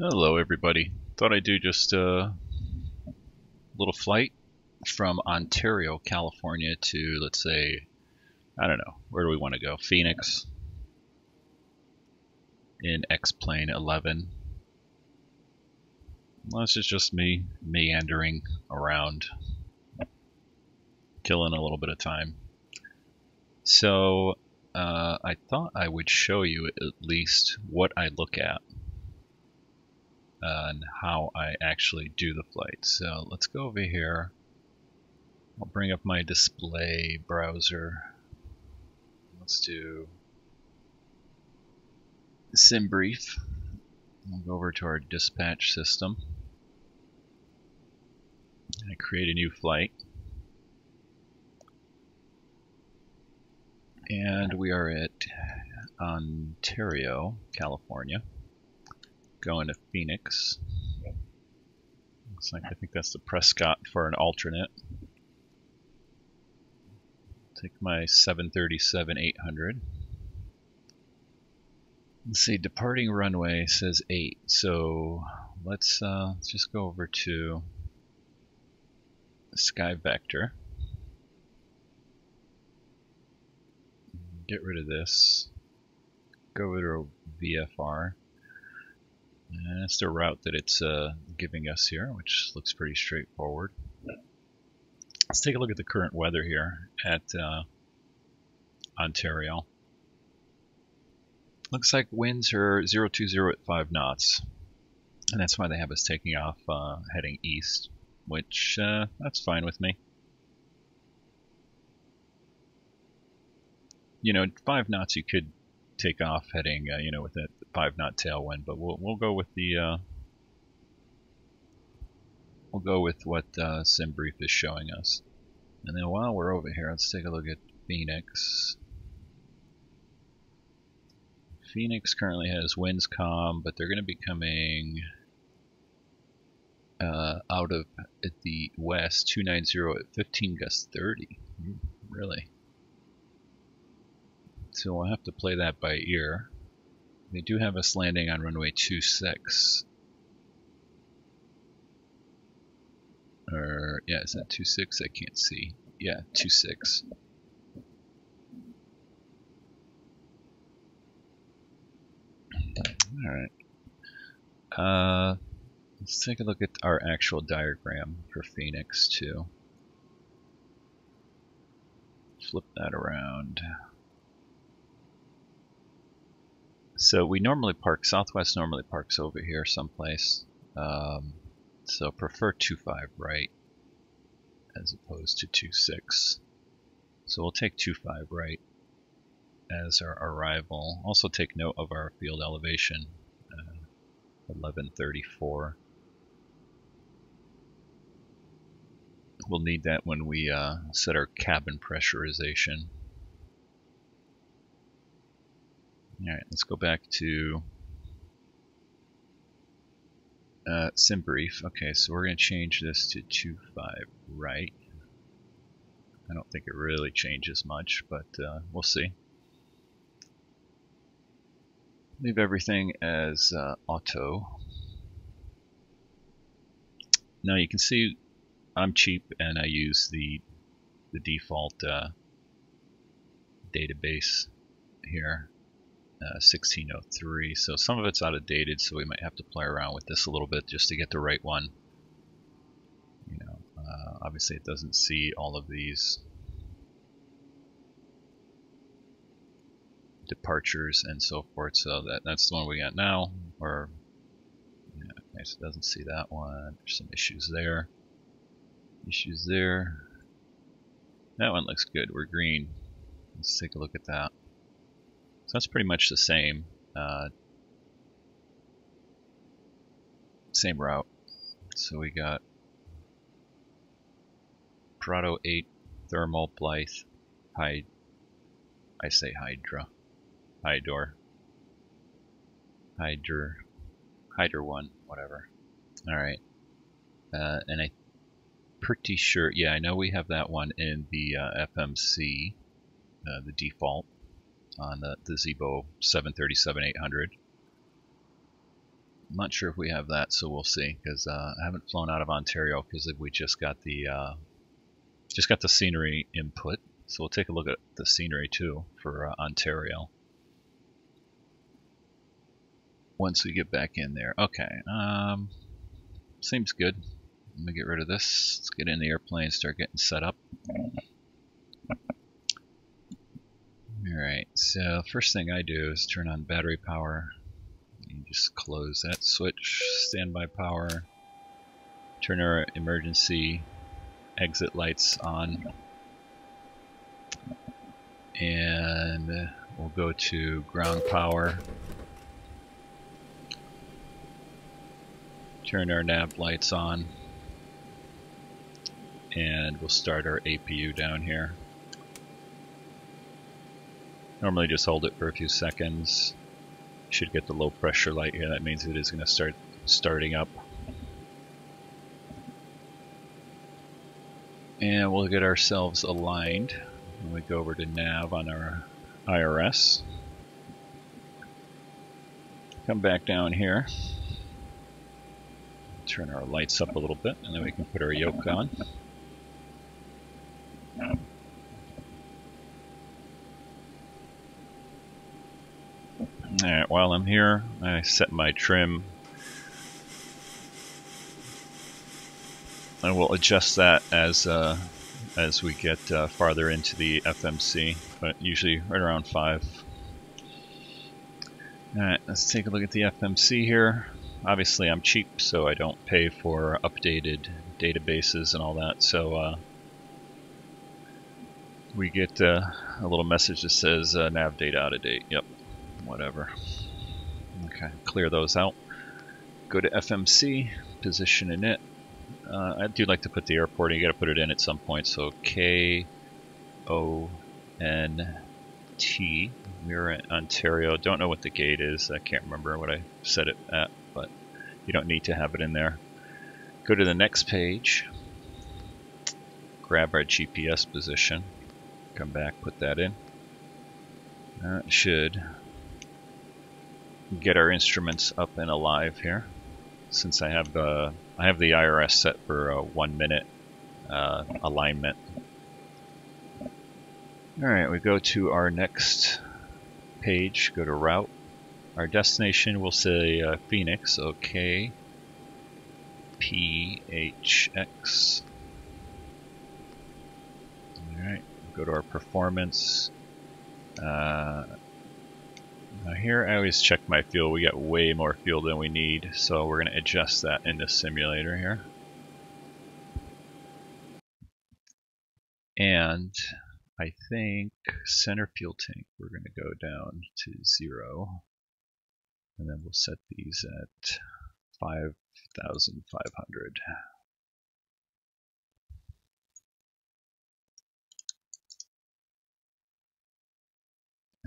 Hello everybody. Thought I'd do just a little flight from Ontario, California to, let's say, I don't know, where do we want to go? Phoenix in X-Plane 11. Well, this is just me meandering around, killing a little bit of time. So I thought I would show you at least what I look at and how I actually do the flight. So let's go over here. I'll bring up my display browser. Let's do SimBrief. We'll go over to our dispatch system. I create a new flight. And we are at Ontario, California. Going to Phoenix. Looks like I think that's the Prescott for an alternate. Take my 737-800. Let's see, departing runway says 8, so let's just go over to Sky Vector. Get rid of this. Go over to VFR. And that's the route that it's giving us here, which looks pretty straightforward. Let's take a look at the current weather here at Ontario. Looks like winds are 020 at 5 knots. And that's why they have us taking off heading east, which that's fine with me. You know, 5 knots you could take off heading, you know, with that 5-knot tailwind, but we'll go with the we'll go with what SimBrief is showing us. And then while we're over here, let's take a look at Phoenix. Phoenix currently has winds calm, but they're going to be coming out of at the west, 290 at 15 gusts 30. Really? So we'll have to play that by ear. They do have us landing on runway 26. Or, yeah, is that 26? I can't see. Yeah, 26. Alright. Let's take a look at our actual diagram for Phoenix too. Flip that around. So we normally park, Southwest normally parks over here someplace. So prefer 25 right as opposed to 26. So we'll take 25 right as our arrival. Also take note of our field elevation, 1134. We'll need that when we set our cabin pressurization. Alright, let's go back to SimBrief. Okay, so we're going to change this to 25 right. I don't think it really changes much, but we'll see. Leave everything as auto. Now you can see I'm cheap and I use the default database here. 1603, so some of it's outdated, so we might have to play around with this a little bit just to get the right one. You know, obviously it doesn't see all of these departures and so forth, so that's the one we got now. Or yeah, okay, so it doesn't see that one. There's some issues there. Issues there. That one looks good. We're green. Let's take a look at that. So that's pretty much the same same route. So we got Prado 8, Thermal, Blythe, Hydra, Hydor, Hydra 1, whatever. Alright. And I'm pretty sure, yeah, I know we have that one in the FMC, the default, on the Zibo 737-800. I'm not sure if we have that, so we'll see. Because I haven't flown out of Ontario because we just got the scenery input. So we'll take a look at the scenery too for Ontario once we get back in there. Okay, seems good. Let me get rid of this. Let's get in the airplane, start getting set up. Alright, so first thing I do is turn on battery power. You just close that switch, standby power, turn our emergency exit lights on, and we'll go to ground power, turn our nav lights on, and we'll start our APU down here. Normally just hold it for a few seconds. You should get the low pressure light here. That means it is going to start starting up. And we'll get ourselves aligned. When we go over to nav on our IRS. Come back down here. Turn our lights up a little bit, and then we can put our yoke on. Alright, while I'm here, I set my trim. I will adjust that as we get farther into the FMC, but usually right around 5. Alright, let's take a look at the FMC here. Obviously I'm cheap, so I don't pay for updated databases and all that, so we get a little message that says nav data out of date. Yep, whatever. Okay, clear those out. Go to FMC, position in it. I do like to put the airport, you gotta put it in at some point, so KONT. We're in Ontario. Don't know what the gate is, I can't remember what I set it at, but you don't need to have it in there. Go to the next page, grab our GPS position, come back, put that in. That should get our instruments up and alive here. Since I have the IRS set for a 1 minute alignment. Alright, we go to our next page, go to route. Our destination will say Phoenix, so KPHX. Alright, go to our performance. Now here I always check my fuel. We got way more fuel than we need, so we're going to adjust that in the simulator here. And I think center fuel tank we're going to go down to 0. And then we'll set these at 5,500.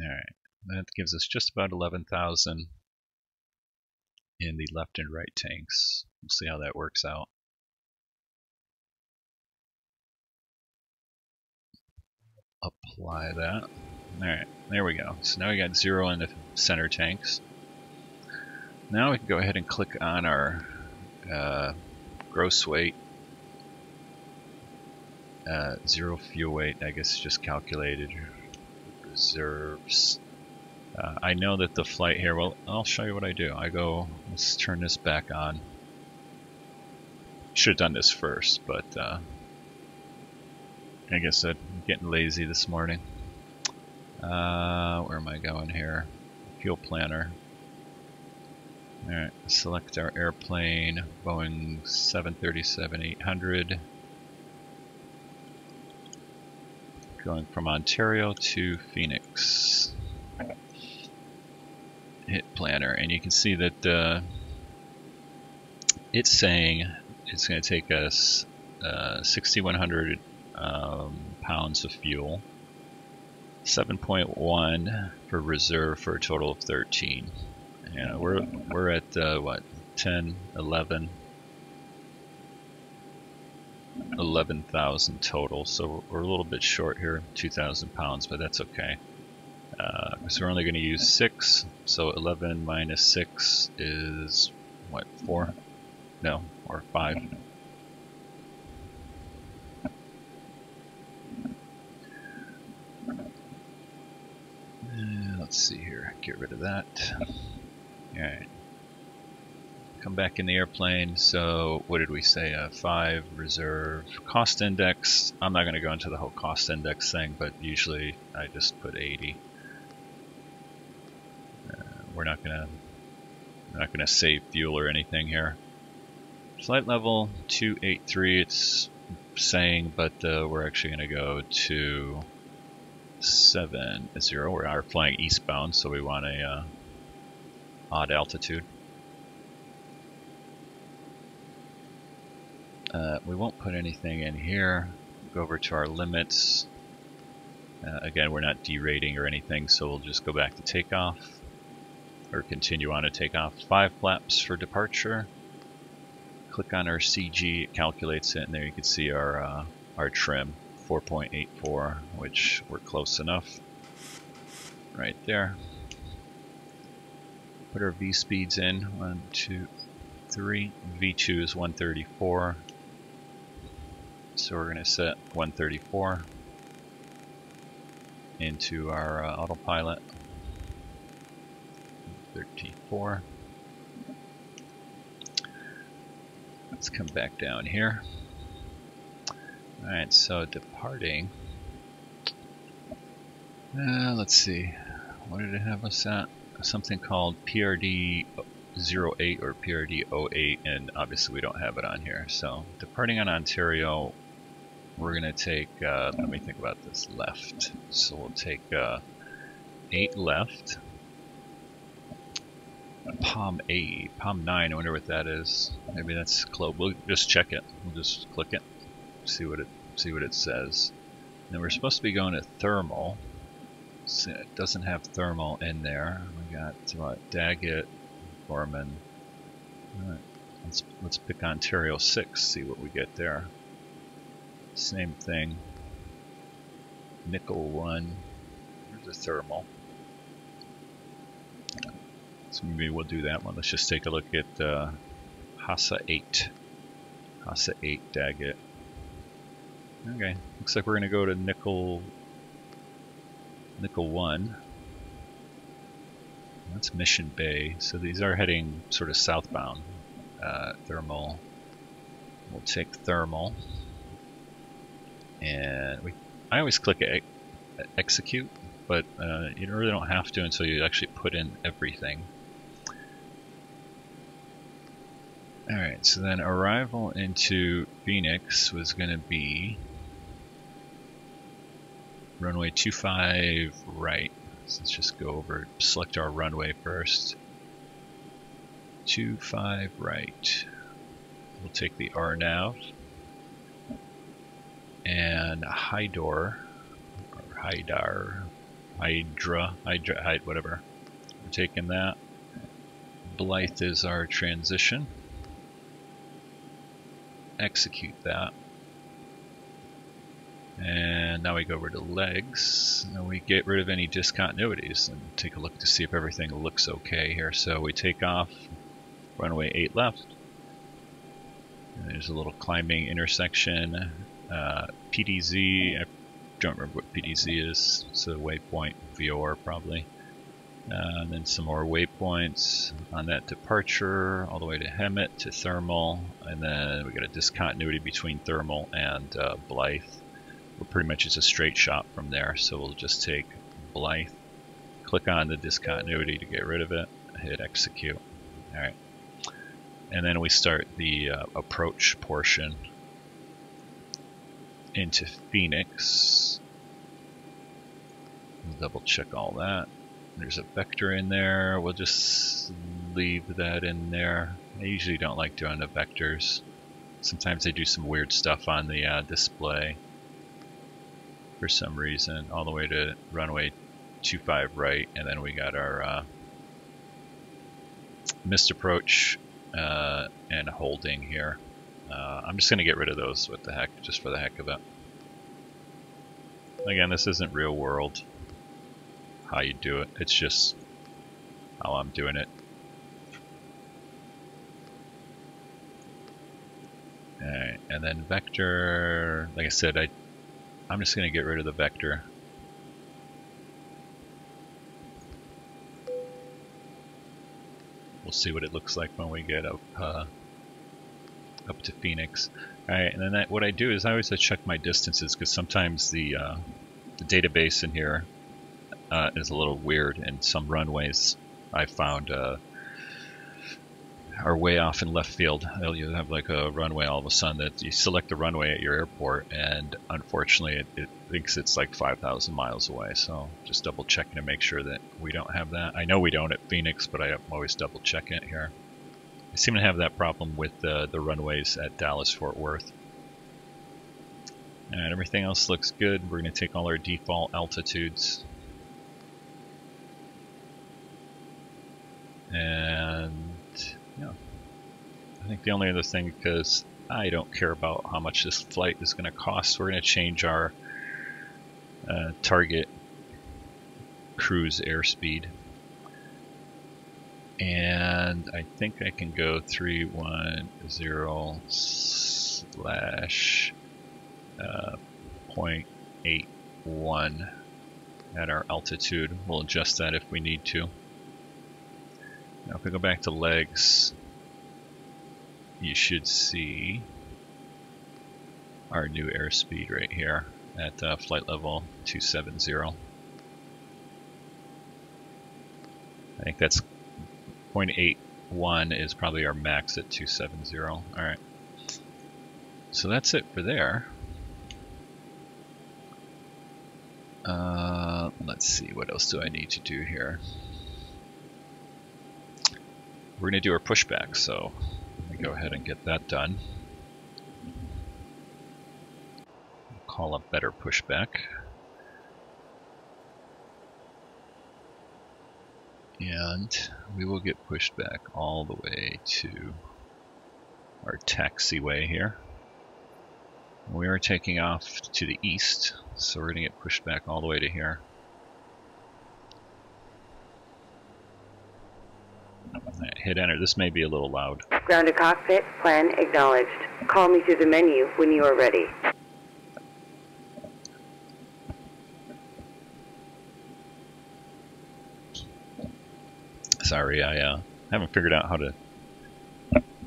Alright. That gives us just about 11,000 in the left and right tanks. We'll see how that works out. Apply that. Alright, there we go. So now we got 0 in the center tanks. Now we can go ahead and click on our gross weight. 0 fuel weight, I guess just calculated. Reserves. I know that the flight here, well, I'll show you what I do. I go, let's turn this back on. Should have done this first, but I guess I'm getting lazy this morning. Where am I going here? Fuel planner. Alright, select our airplane, Boeing 737-800. Going from Ontario to Phoenix. Hit planner, and you can see that it's saying it's going to take us 6,100 pounds of fuel, 7.1 for reserve for a total of 13. Yeah, we're at what, 10, 11, 11,000 total, so we're a little bit short here, 2,000 pounds, but that's okay. So we're only going to use 6, so 11 minus 6 is what, 4? No, or 5. Let's see here, get rid of that. Alright. Come back in the airplane. So what did we say? 5 reserve cost index. I'm not going to go into the whole cost index thing, but usually I just put 80. We're not going to save fuel or anything here. Flight level 283. It's saying, but we're actually going to go to 70. We are flying eastbound, so we want a odd altitude. We won't put anything in here. Go over to our limits. Again, we're not derating or anything, so we'll just go back to takeoff, or continue on to takeoff. 5 flaps for departure. Click on our CG, it calculates it, and there you can see our trim, 4.84, which we're close enough. Right there. Put our V speeds in, 1, 2, 3. V2 is 134. So we're going to set 134 into our autopilot. 34. Let's come back down here. Alright, so departing. Let's see. What did it have us at? Something called PRD 08 or PRD 08, and obviously we don't have it on here. So departing on Ontario, we're going to take, let me think about this, left. So we'll take 8 left. Palm 8, Palm 9, I wonder what that is. Maybe that's close. We'll just check it. We'll just click it, see what it says. And we're supposed to be going to thermal. So it doesn't have thermal in there. We got what, Daggett, Gorman. Right. Let's pick Ontario 6, see what we get there. Same thing. Nickel 1. There's a thermal. So maybe we'll do that one. Let's just take a look at Hassa 8. Hassa 8 Daggett. Okay, looks like we're going to go to Nickel 1. That's Mission Bay. So these are heading sort of southbound. Thermal. We'll take thermal. And I always click execute, but you really don't have to until you actually put in everything. Alright, so then arrival into Phoenix was going to be runway 25 right. So let's just go over, select our runway first. 25 right. We'll take the RNAV and Hydra, whatever. We're taking that. Blythe is our transition. Execute that. And now we go over to legs, and we get rid of any discontinuities and take a look to see if everything looks okay here. So we take off, runway 8 left. And there's a little climbing intersection. PDZ, I don't remember what PDZ is. It's a waypoint, VOR probably. And then some more waypoints on that departure, all the way to Hemet, to thermal, and then we got a discontinuity between thermal and Blythe. Well, pretty much it's a straight shot from there, so we'll just take Blythe, click on the discontinuity to get rid of it, hit execute. Alright, and then we start the approach portion into Phoenix. We'll double check all that. There's a vector in there. We'll just leave that in there. I usually don't like doing the vectors. Sometimes they do some weird stuff on the display for some reason. All the way to runway 25 right, and then we got our missed approach and holding here. I'm just going to get rid of those with the heck, just for the heck of it. Again, this isn't real world how you do it, it's just how I'm doing it. and then vector, like I said, I'm just going to get rid of the vector. We'll see what it looks like when we get up to Phoenix. Alright, and then what I do is I always check my distances, because sometimes the database in here is a little weird, and some runways I found are way off in left field. You have like a runway all of a sudden that you select the runway at your airport, and unfortunately it thinks it's like 5,000 miles away. So just double checking to make sure that we don't have that. I know we don't at Phoenix, but I'm always double checking it here. I seem to have that problem with the runways at Dallas-Fort Worth. And everything else looks good. We're going to take all our default altitudes. And yeah, I think the only other thing, because I don't care about how much this flight is going to cost, we're going to change our target cruise airspeed. And I think I can go 310/0.81 at our altitude. We'll adjust that if we need to. Now if we go back to legs, you should see our new airspeed right here at flight level 270. I think that's 0.81 is probably our max at 270. Alright, so that's it for there. Let's see, what else do I need to do here? We're going to do our pushback, so let me go ahead and get that done. Call a better pushback. And we will get pushed back all the way to our taxiway here. We are taking off to the east, so we're going to get pushed back all the way to here. Hit enter. This may be a little loud. Grounded cockpit, plan acknowledged. Call me through the menu when you are ready. Sorry, I haven't figured out how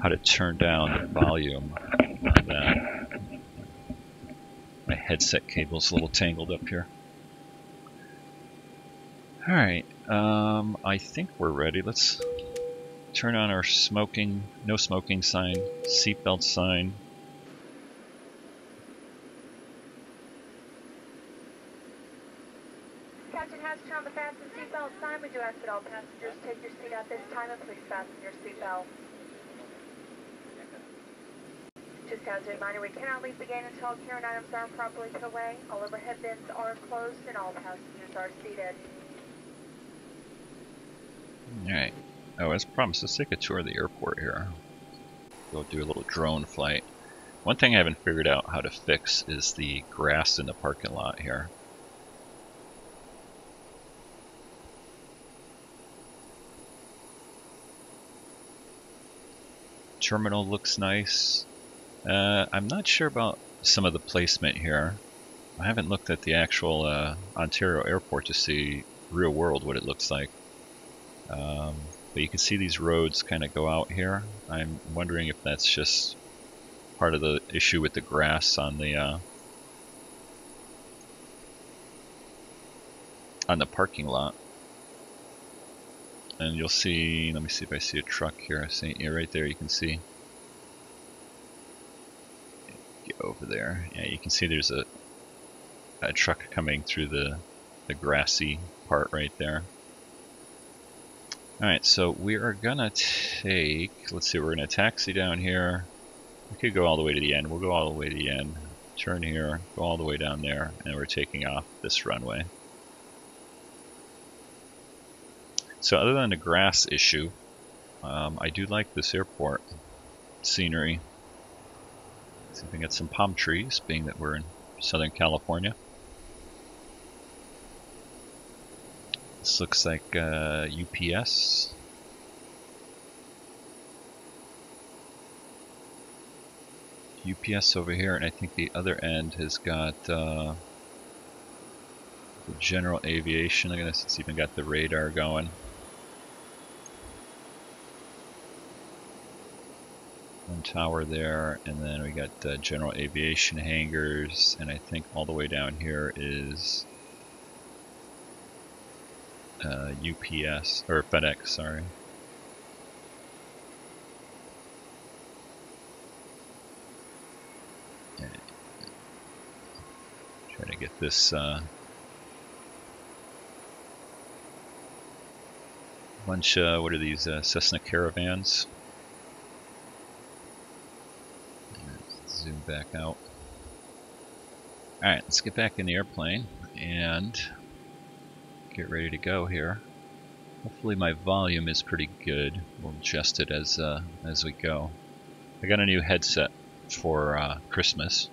to turn down the volume on that. My headset cable's a little tangled up here. Alright, I think we're ready. Let's turn on our smoking, no smoking sign, seatbelt sign. Captain has turned on the fasten seatbelt sign. We do ask that all passengers take your seat at this time and please fasten your seatbelt. Just as a reminder, we cannot leave the gate until all carrying items are properly put away. All overhead bins are closed and all passengers are seated. Alright. Oh, as promised, let's take a tour of the airport here. Go do a little drone flight. One thing I haven't figured out how to fix is the grass in the parking lot here. Terminal looks nice. I'm not sure about some of the placement here. I haven't looked at the actual Ontario airport to see real world what it looks like. But you can see these roads kind of go out here. I'm wondering if that's just part of the issue with the grass on the parking lot. And you'll see, let me see if I see a truck here. I see, yeah, right there you can see. Get over there. Yeah, you can see there's a truck coming through the grassy part right there. Alright, so we are gonna take, let's see, we're gonna taxi down here. We could go all the way to the end. We'll go all the way to the end. Turn here, go all the way down there, and we're taking off this runway. So other than the grass issue, I do like this airport scenery. See if we can get some palm trees, being that we're in Southern California. This looks like UPS. UPS over here, and I think the other end has got the general aviation. Look at this, it's even got the radar going. One tower there, and then we got general aviation hangars, and I think all the way down here is UPS, or FedEx, sorry. Try to get this bunch, what are these, Cessna Caravans? Zoom back out. Alright, let's get back in the airplane and get ready to go here. Hopefully my volume is pretty good. We'll adjust it as we go. I got a new headset for Christmas,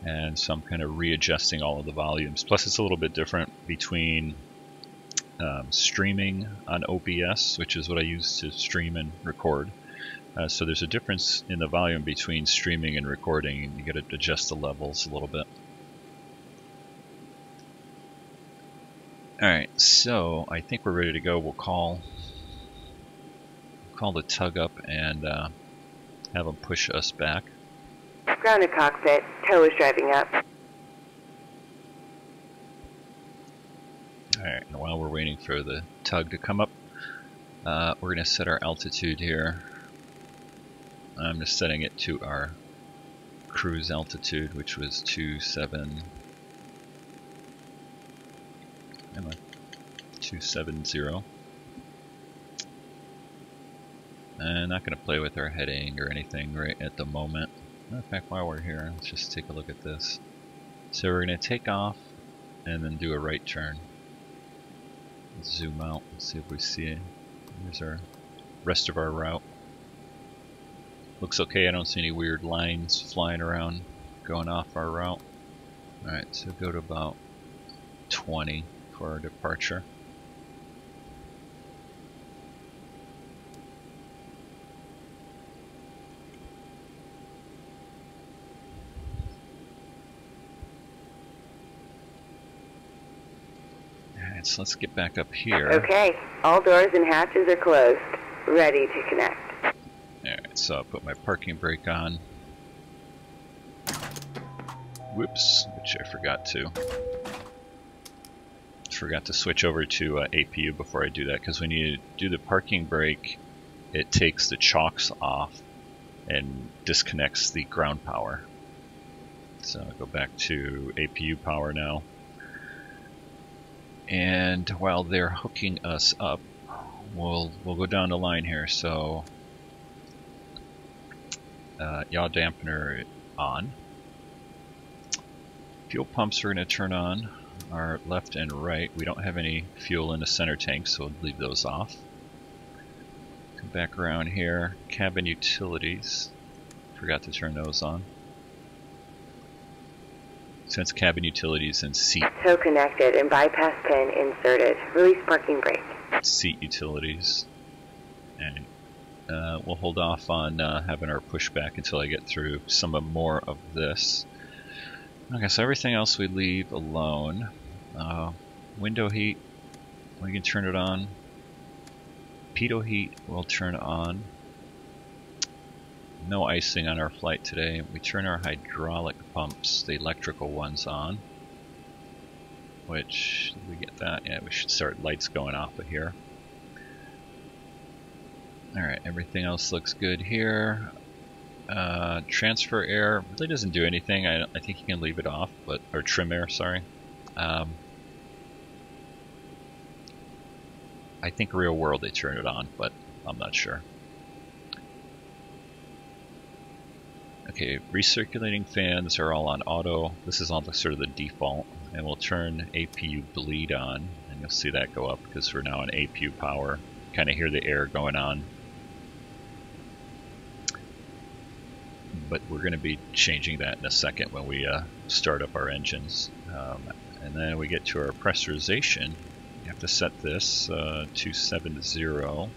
and so I'm kind of readjusting all of the volumes. Plus it's a little bit different between streaming on OBS, which is what I use to stream and record. So there's a difference in the volume between streaming and recording, and you got to adjust the levels a little bit. Alright, so I think we're ready to go. We'll call the tug up and have them push us back. Grounded cockpit, tow is driving up. Alright, and while we're waiting for the tug to come up, we're going to set our altitude here. I'm just setting it to our cruise altitude, which was 270. And not going to play with our heading or anything right at the moment. In fact, while we're here, let's just take a look at this. So we're going to take off and then do a right turn. Let's zoom out and see if we see it. Here's our rest of our route. Looks okay, I don't see any weird lines flying around going off our route. Alright, so go to about 20 for our departure. Alright, so let's get back up here. Okay, all doors and hatches are closed. Ready to connect. Alright, so I'll put my parking brake on. Whoops, which I forgot to. Forgot to switch over to APU before I do that, because when you do the parking brake, it takes the chocks off and disconnects the ground power. So I'll go back to APU power now. And while they're hooking us up, we'll go down the line here. So yaw dampener on. Fuel pumps are going to turn on, our left and right. We don't have any fuel in the center tank, so we'll leave those off. Come back around here, cabin utilities. Forgot to turn those on. Since cabin utilities and seat. Tow connected and bypass pin inserted. Release parking brake. Seat utilities. And we'll hold off on having our pushback until I get through some more of this. Okay, so everything else we leave alone. Window heat, we can turn it on. Pitot heat, we'll turn on. No icing on our flight today. We turn our hydraulic pumps, the electrical ones, on. Which, did we get that? Yeah, we should start lights going off of here. Alright, everything else looks good here. Transfer air really doesn't do anything. I think you can leave it off, but or trim air, sorry. I think real world they turn it on, but I'm not sure. Okay, recirculating fans are all on auto. This is all the sort of the default, and we'll turn APU bleed on, and you'll see that go up because we're now in APU power. Kind of hear the air going on. But we're going to be changing that in a second when we start up our engines. And then we get to our pressurization. You have to set this 270.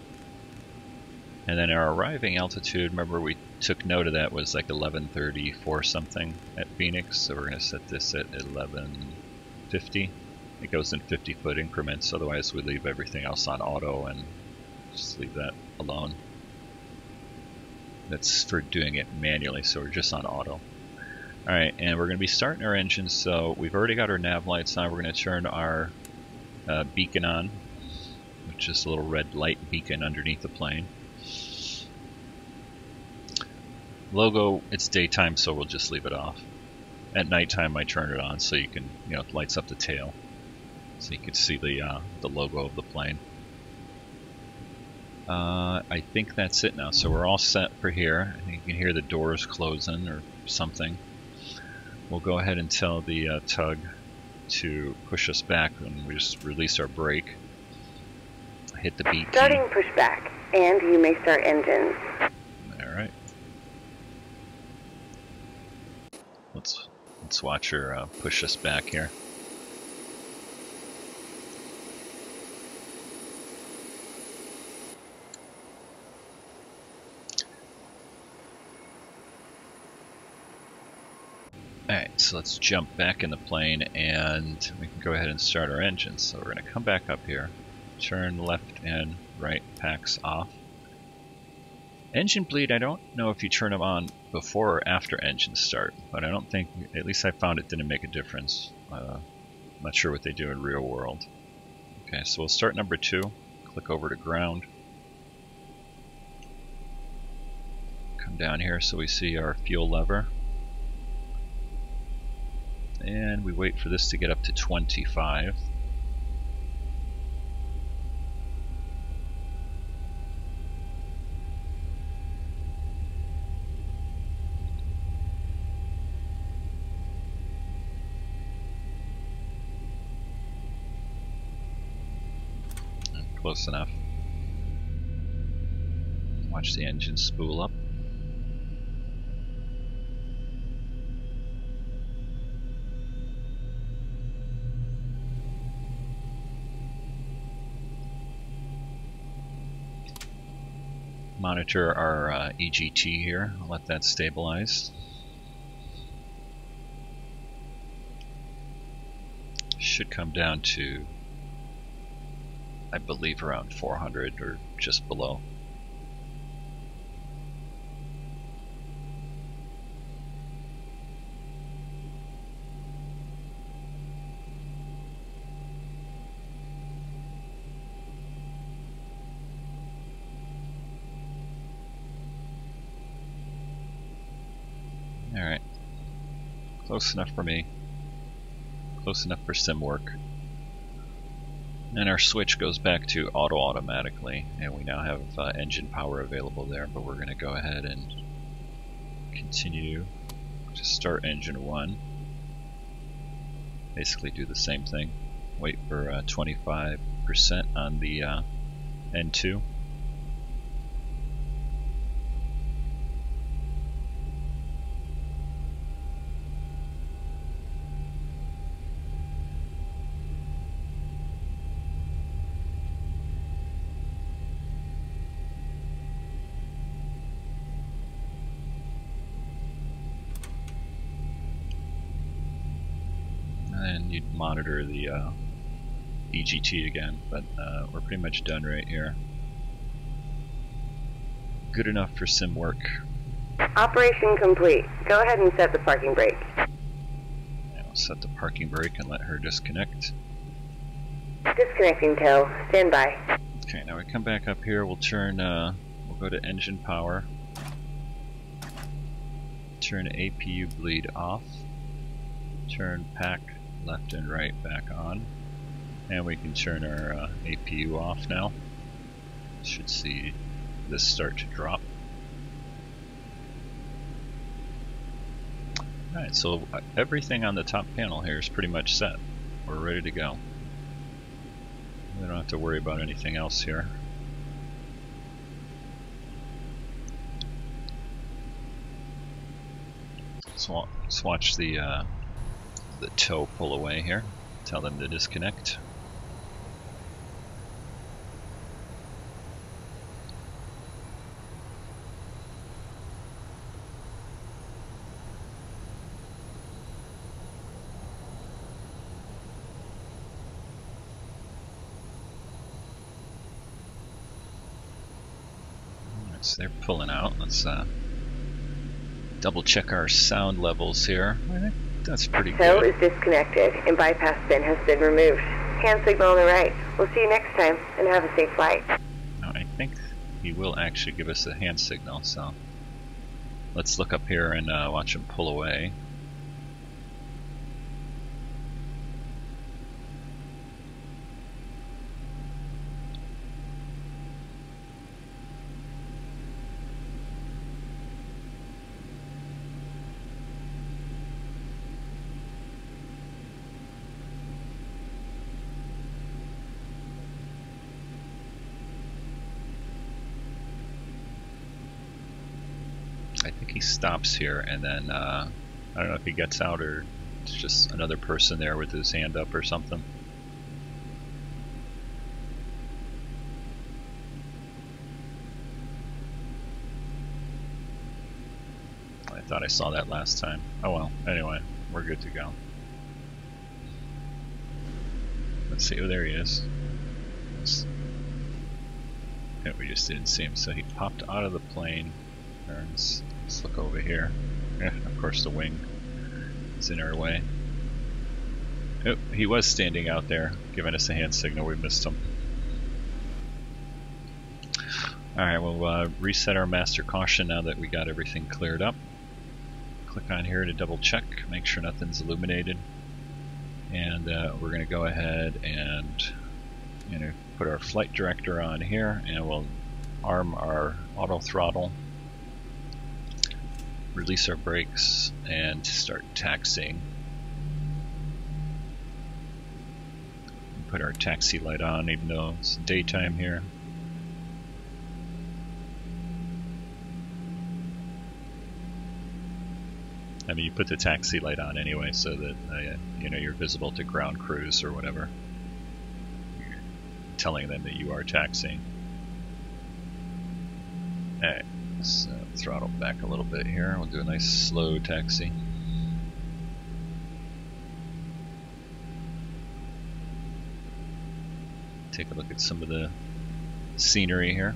And then our arriving altitude, remember we took note of that, was like 1134 something at Phoenix, so we're going to set this at 1150. It goes in 50-foot increments, otherwise we leave everything else on auto and just leave that alone. That's for doing it manually, so we're just on auto. Alright, and we're going to be starting our engine, so we've already got our nav lights on. We're going to turn our beacon on, which is a little red light beacon underneath the plane. Logo, it's daytime, so we'll just leave it off. At nighttime I turn it on so you can, it lights up the tail. So you can see the logo of the plane. I think that's it now, so we're all set for here. I think you can hear the doors closing or something. We'll go ahead and tell the tug to push us back, and we just release our brake. Hit the beat key. Starting pushback, and you may start engines. Alright. Let's watch her push us back here. Alright, so let's jump back in the plane and we can go ahead and start our engines. So we're going to come back up here, turn left and right packs off. Engine bleed, I don't know if you turn them on before or after engines start, but I don't think, at least I found it didn't make a difference. I'm not sure what they do in real world. Okay, so we'll start number 2, click over to ground. Come down here so we see our fuel lever. And we wait for this to get up to 25. Close enough. Watch the engine spool up. Monitor our EGT here. I'll let that stabilize. Should come down to, I believe, around 400 or just below. Alright, close enough for me, close enough for sim work. And our switch goes back to auto automatically, and we now have engine power available there, but we're going to go ahead and continue to start engine 1. Basically do the same thing, wait for 25% on the N2. And you'd monitor the EGT again, but we're pretty much done right here. Good enough for sim work. Operation complete. Go ahead and set the parking brake. And I'll set the parking brake and let her disconnect. Disconnecting tow. Stand by. Okay, now we come back up here. We'll turn. We'll go to engine power. Turn Apu Bleed off. Turn pack left and right back on, and we can turn our APU off now. Should see this start to drop. Alright, so everything on the top panel here is pretty much set. We're ready to go. We don't have to worry about anything else here. So let's watch the tow pull away here. Tell them to disconnect. so they're pulling out. Let's double check our sound levels here. I think that's pretty Cell good. is disconnected and bypass bin has been removed. Hand signal on the right. We'll see you next time and have a safe flight. Now, I think he will actually give us a hand signal, so let's look up here and watch him pull away. I think he stops here, and then I don't know if he gets out or it's just another person there with his hand up or something. I thought I saw that last time. Oh well, anyway, we're good to go. Let's see, oh there he is. Yeah, we just didn't see him, so he popped out of the plane. Let's look over here. Yeah, of course the wing is in our way. Oh, he was standing out there giving us a hand signal. We missed him. Alright, we'll reset our master caution now that we got everything cleared up. Click on here to double check, make sure nothing's illuminated. And we're going to go ahead and put our flight director on here, and we'll arm our auto throttle. Release our brakes and start taxiing. Put our taxi light on even though it's daytime here. I mean, you put the taxi light on anyway so that you're visible to ground crews or whatever. You're telling them that you are taxiing. Alright. Let's throttle back a little bit here. We'll do a nice slow taxi. Take a look at some of the scenery here.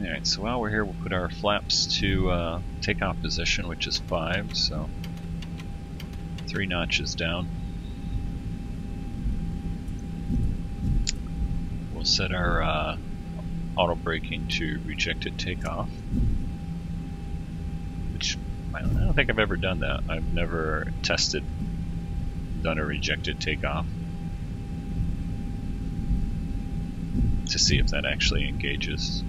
Alright, so while we're here, we'll put our flaps to takeoff position, which is 5, so 3 notches down. We'll set our auto braking to rejected takeoff, which I don't think I've ever done that. I've never done a rejected takeoff to see if that actually engages.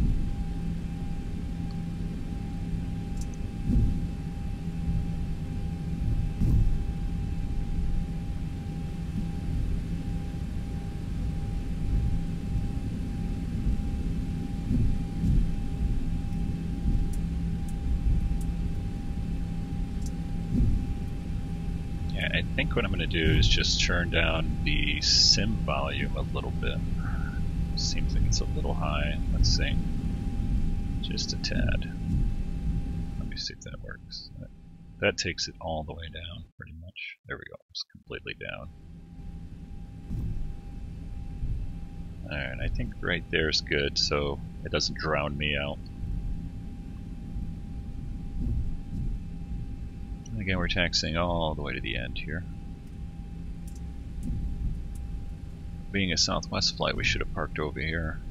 I think what I'm going to do is just turn down the sim volume a little bit. Seems like it's a little high. Let's see. Just a tad. Let me see if that works. That takes it all the way down, pretty much. There we go. It's completely down. Alright, I think right there is good, so it doesn't drown me out. Again, we're taxiing all the way to the end here. Being a Southwest flight, we should have parked over here.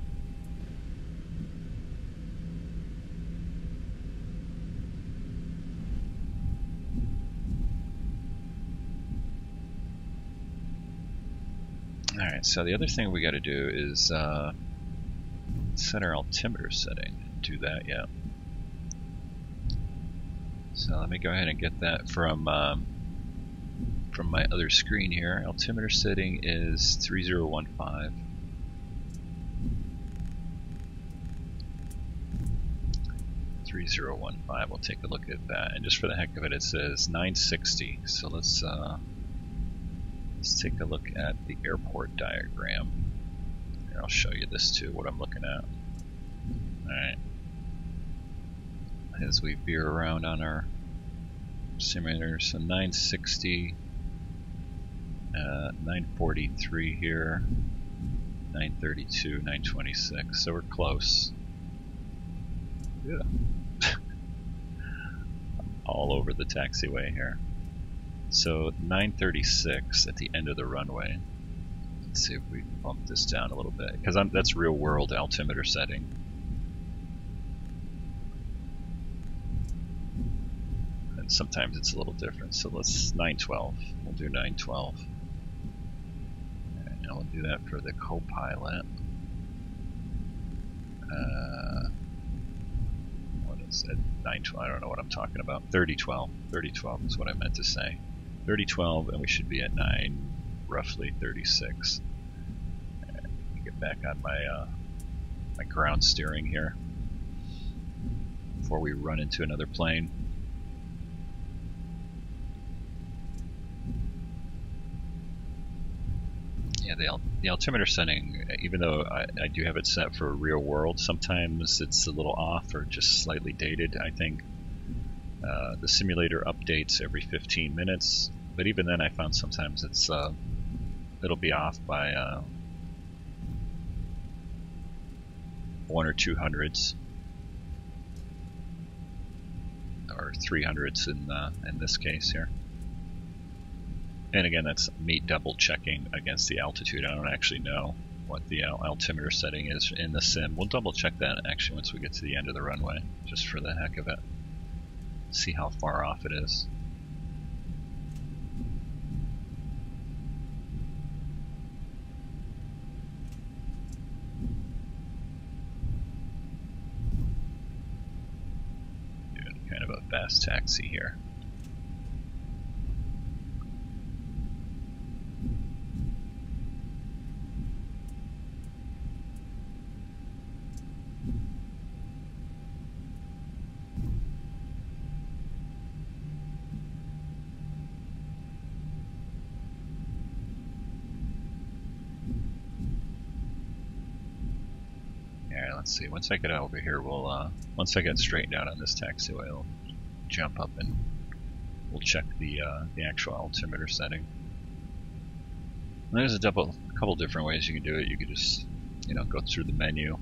Alright, so the other thing we got to do is set our altimeter setting. Didn't do that yet. So let me go ahead and get that from my other screen here. Altimeter setting is 3015. We'll take a look at that, and just for the heck of it, it says 960. So let's take a look at the airport diagram. Here, I'll show you this too. What I'm looking at. Alright. As we veer around on our simulator, so 960, 943 here, 932, 926, so we're close. Yeah. All over the taxiway here. So 936 at the end of the runway. Let's see if we bump this down a little bit, because that's real world altimeter setting. And sometimes it's a little different, so let's 912. We'll do 912. And we'll do that for the co-pilot. What is it? 912, I don't know what I'm talking about. 3012. 3012 is what I meant to say. 3012, and we should be at 9, roughly 36. Get back on my my ground steering here before we run into another plane. Yeah, the altimeter setting, even though I do have it set for real world, sometimes it's a little off or just slightly dated. I think the simulator updates every 15 minutes, but even then I found sometimes it's it'll be off by 1 or 2 hundredths, or 3 hundredths in this case here. And again, that's me double checking against the altitude. I don't actually know what the altimeter setting is in the sim. We'll double check that actually once we get to the end of the runway, just for the heck of it. See how far off it is. Doing kind of a fast taxi here. Let's see, once I get over here, we'll, once I get straightened out on this taxiway, I'll jump up and we'll check the actual altimeter setting. And there's a couple different ways you can do it. You could just, go through the menu,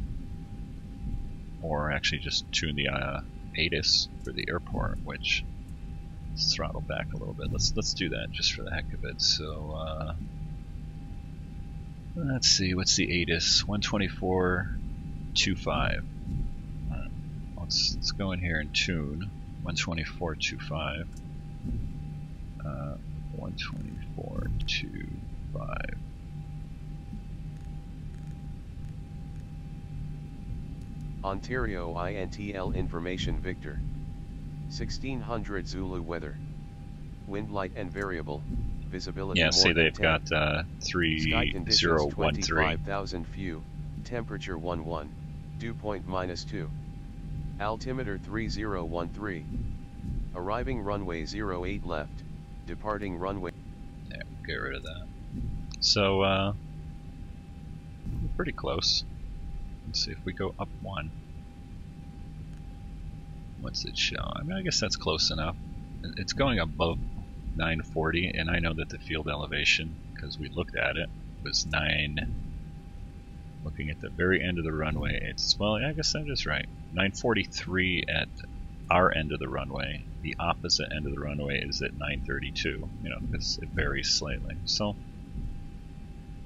or actually just tune the ATIS for the airport, which, let's throttle back a little bit. Let's do that just for the heck of it. So, let's see, what's the ATIS? 124.25. Let's go in here and tune 124.25. 124.25. Ontario INTL information Victor. 1600 Zulu weather. Wind light and variable. Visibility. Yeah, more see, than they've 10. got Sky conditions 3013. 25,000 few. Temperature 11. Dew point -2. Altimeter 3013. Arriving runway 08 left. Departing runway. Yeah, get rid of that. So, we're pretty close. Let's see if we go up 1. What's it show? I mean, I guess that's close enough. It's going above 940, and I know that the field elevation, because we looked at it, was 9. Looking at the very end of the runway, it's, well, I guess that is right. 943 at our end of the runway. The opposite end of the runway is at 932. Because it varies slightly. So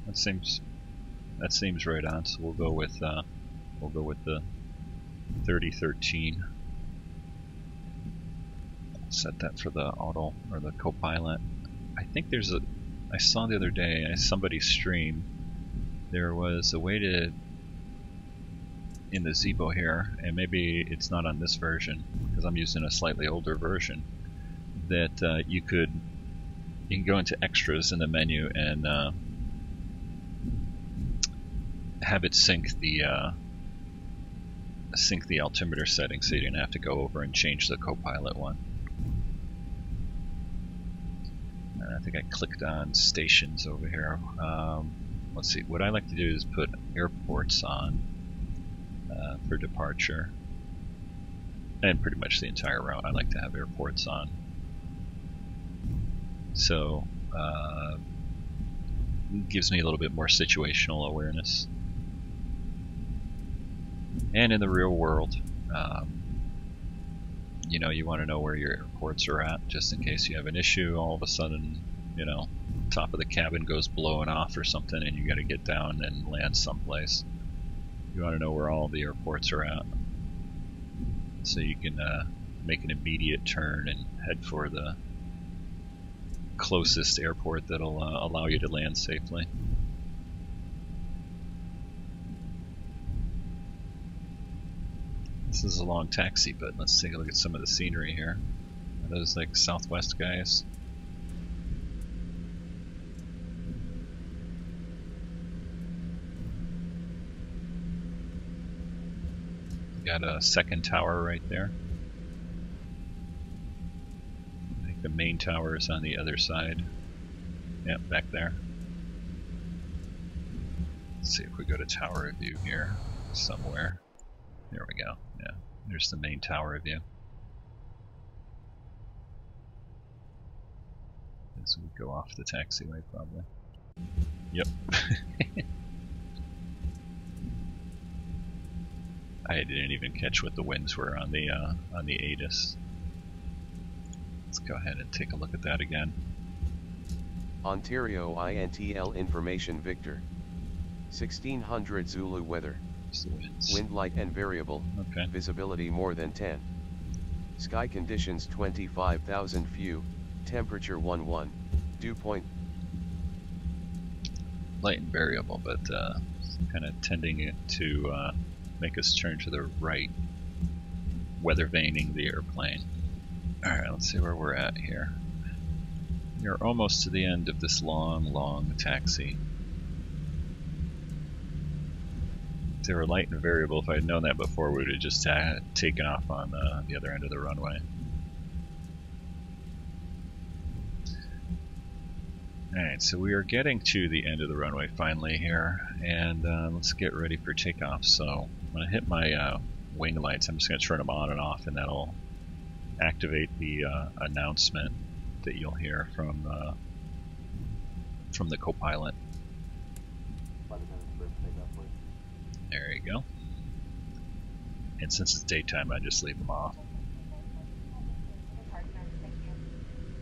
that seems right on. So we'll go with the 3013. Set that for the auto or the co-pilot. I think I saw the other day, somebody's stream, there was a way to, in the Zibo here, and maybe it's not on this version because I'm using a slightly older version, that you can go into extras in the menu and have it sync the altimeter setting, so you didn't have to go over and change the co-pilot one. And I think I clicked on stations over here. Let's see, what I like to do is put airports on, for departure. And pretty much the entire route I like to have airports on. So, it gives me a little bit more situational awareness. And in the real world, you know, you want to know where your airports are at, just in case you have an issue. All of a sudden, you know, top of the cabin goes blowing off or something, and you got to get down and land someplace. You want to know where all the airports are at, so you can make an immediate turn and head for the closest airport that'll allow you to land safely. This is a long taxi, but let's take a look at some of the scenery here. Are those like Southwest guys? Got a second tower right there. I think the main tower is on the other side. Yep, back there. Let's see if we go to tower view here somewhere. There we go. Yeah, there's the main tower view. As we go off the taxiway, probably. Yep. I didn't even catch what the winds were on the ATIS. Let's go ahead and take a look at that again. Ontario INTL Information Victor. 1600 Zulu weather. Wind light and variable. Okay. Visibility more than 10. Sky conditions 25,000 few. Temperature 11. Dew point. Light and variable, but kind of tending it to make us turn to the right, weather vaning the airplane. Alright, let's see where we're at here. You're almost to the end of this long taxi. If they were light and variable, if I had known that before, we would have just taken off on the other end of the runway. Alright, so we are getting to the end of the runway finally here, and let's get ready for takeoff. So when I hit my wing lights, I'm just going to turn them on and off, and that'll activate the announcement that you'll hear from the co-pilot. There you go. And since it's daytime, I just leave them off.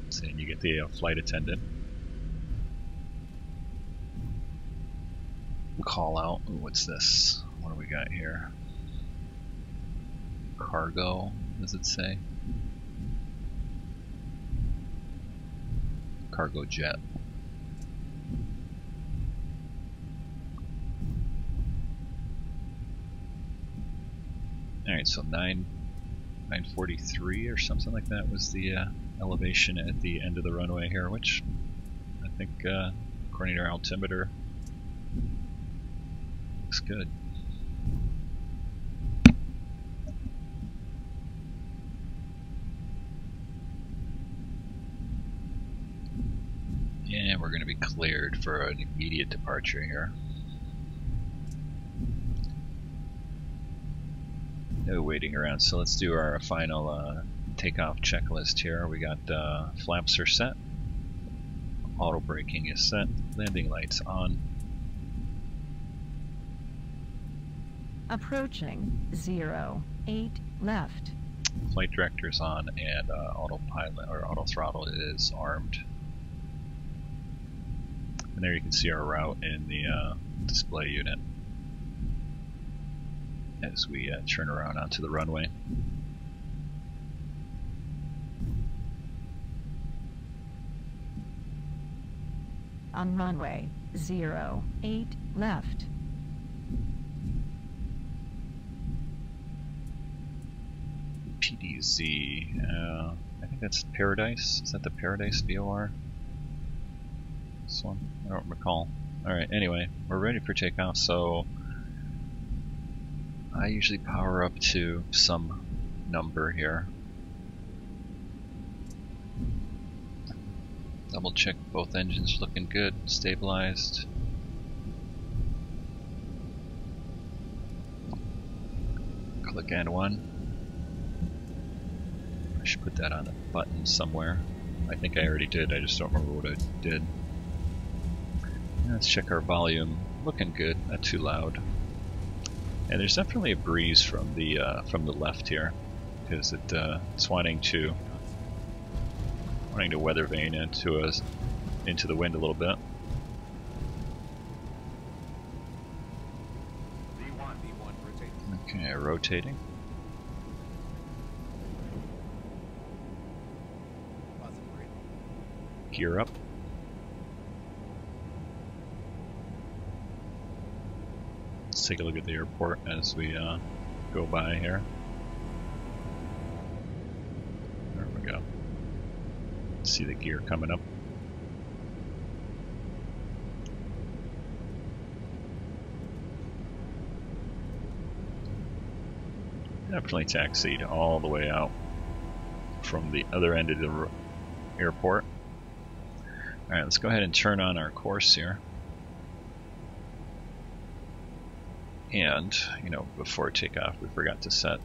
So then you get the flight attendant. Call out. Ooh, what's this? What do we got here? Cargo, does it say? Cargo jet. Alright, so 943 or something like that was the elevation at the end of the runway here, which I think, according to our altimeter, looks good. And we're going to be cleared for an immediate departure here. No waiting around, so let's do our final takeoff checklist here. We got flaps are set, auto braking is set, landing lights on. Approaching 08 left. Flight director's on, and autopilot or auto throttle is armed. And there you can see our route in the display unit as we turn around onto the runway. On runway 08 left. PDZ, I think that's Paradise. Is that the Paradise VOR? This one? I don't recall. Alright, anyway, we're ready for takeoff, so I usually power up to some number here. Double check both engines looking good, stabilized. Click N1. I should put that on a button somewhere. I think I already did, I just don't remember what I did. Let's check our volume. Looking good, not too loud. And there's definitely a breeze from the left here, because it's wanting to weather vane into the wind a little bit. Okay, rotating. Gear up. Let's take a look at the airport as we go by here. There we go. See the gear coming up. Definitely taxied all the way out from the other end of the airport. Alright, let's go ahead and turn on our course here. And, you know, before takeoff, we forgot to set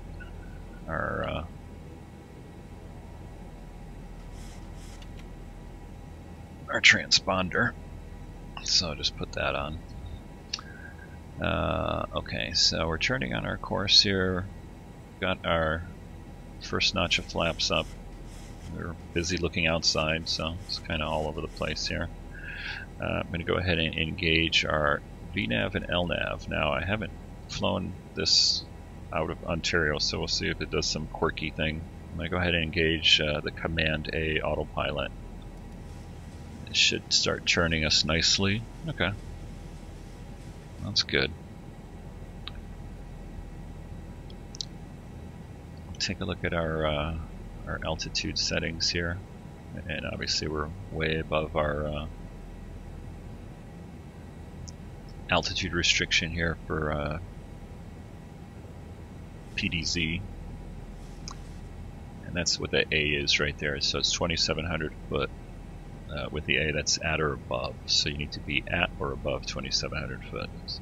our transponder. So I'll just put that on. Okay, so we're turning on our course here. Got our first notch of flaps up. We're busy looking outside, so it's kind of all over the place here. I'm going to go ahead and engage our VNAV and LNAV. Now, I haven't flown this out of Ontario, so we'll see if it does some quirky thing. I'm going to go ahead and engage the Command A autopilot. It should start turning us nicely. Okay. That's good. Take a look at our altitude settings here, and obviously we're way above our altitude restriction here for PDZ, and that's what the A is right there. So it's 2,700 foot with the A. That's at or above, so you need to be at or above 2,700 foot. So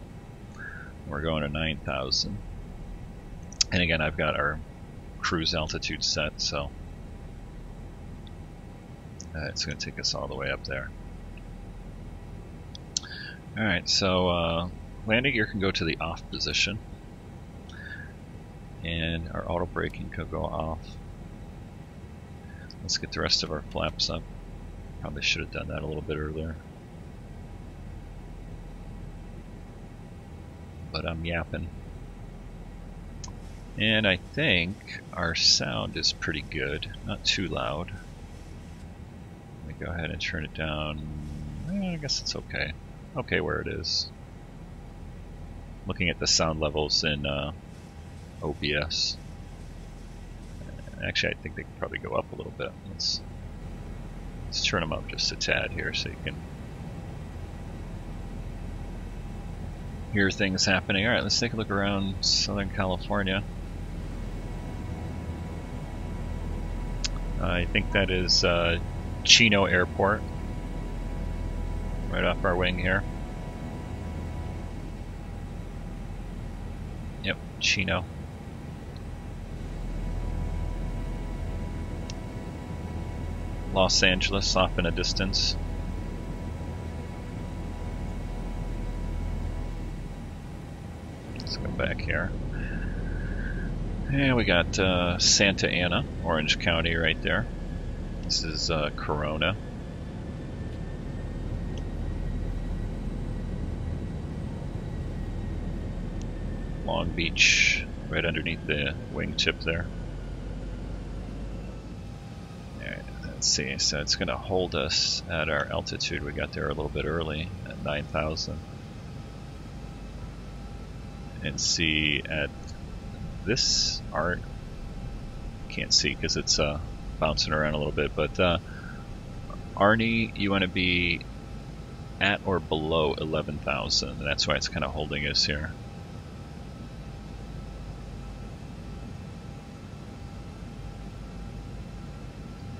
we're going to 9,000, and again I've got our cruise altitude set, so it's going to take us all the way up there. Alright, so landing gear can go to the off position, and our auto braking could go off. Let's get the rest of our flaps up. Probably should have done that a little bit earlier, but I'm yapping. And I think our sound is pretty good, not too loud. Let me go ahead and turn it down. I guess it's okay. Okay where it is. Looking at the sound levels in OBS. Actually, I think they could probably go up a little bit. Let's turn them up just a tad here so you can hear things happening. Alright, let's take a look around Southern California. I think that is Chino Airport, right off our wing here. Yep, Chino. Los Angeles off in a distance. Let's go back here. And we got Santa Ana, Orange County right there. This is Corona. Long Beach, right underneath the wingtip there. Alright, let's see. So it's going to hold us at our altitude. We got there a little bit early at 9,000. And see at this art, can't see because it's bouncing around a little bit, but Arnie, you want to be at or below 11,000, and that's why it's kind of holding us here.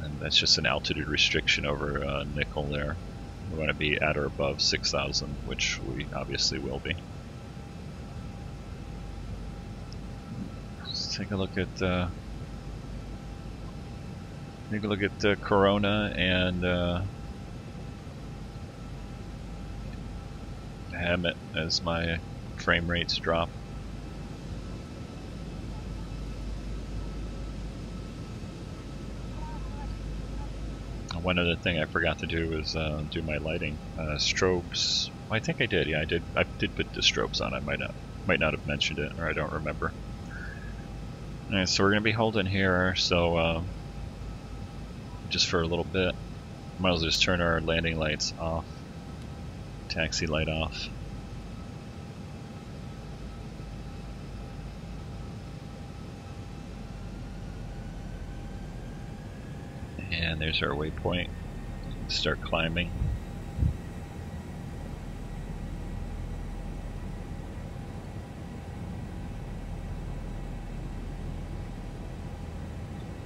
And that's just an altitude restriction over Nickel there. We want to be at or above 6,000, which we obviously will be. take a look at Corona and Hammett as my frame rates drop. One other thing I forgot to do was do my lighting. Strobes. Well, I think I did. Yeah, I did. I did put the strobes on. I might not have mentioned it, or I don't remember. All right, so we're gonna be holding here. So just for a little bit, might as well just turn our landing lights off. Taxi light off. And there's our waypoint. Start climbing.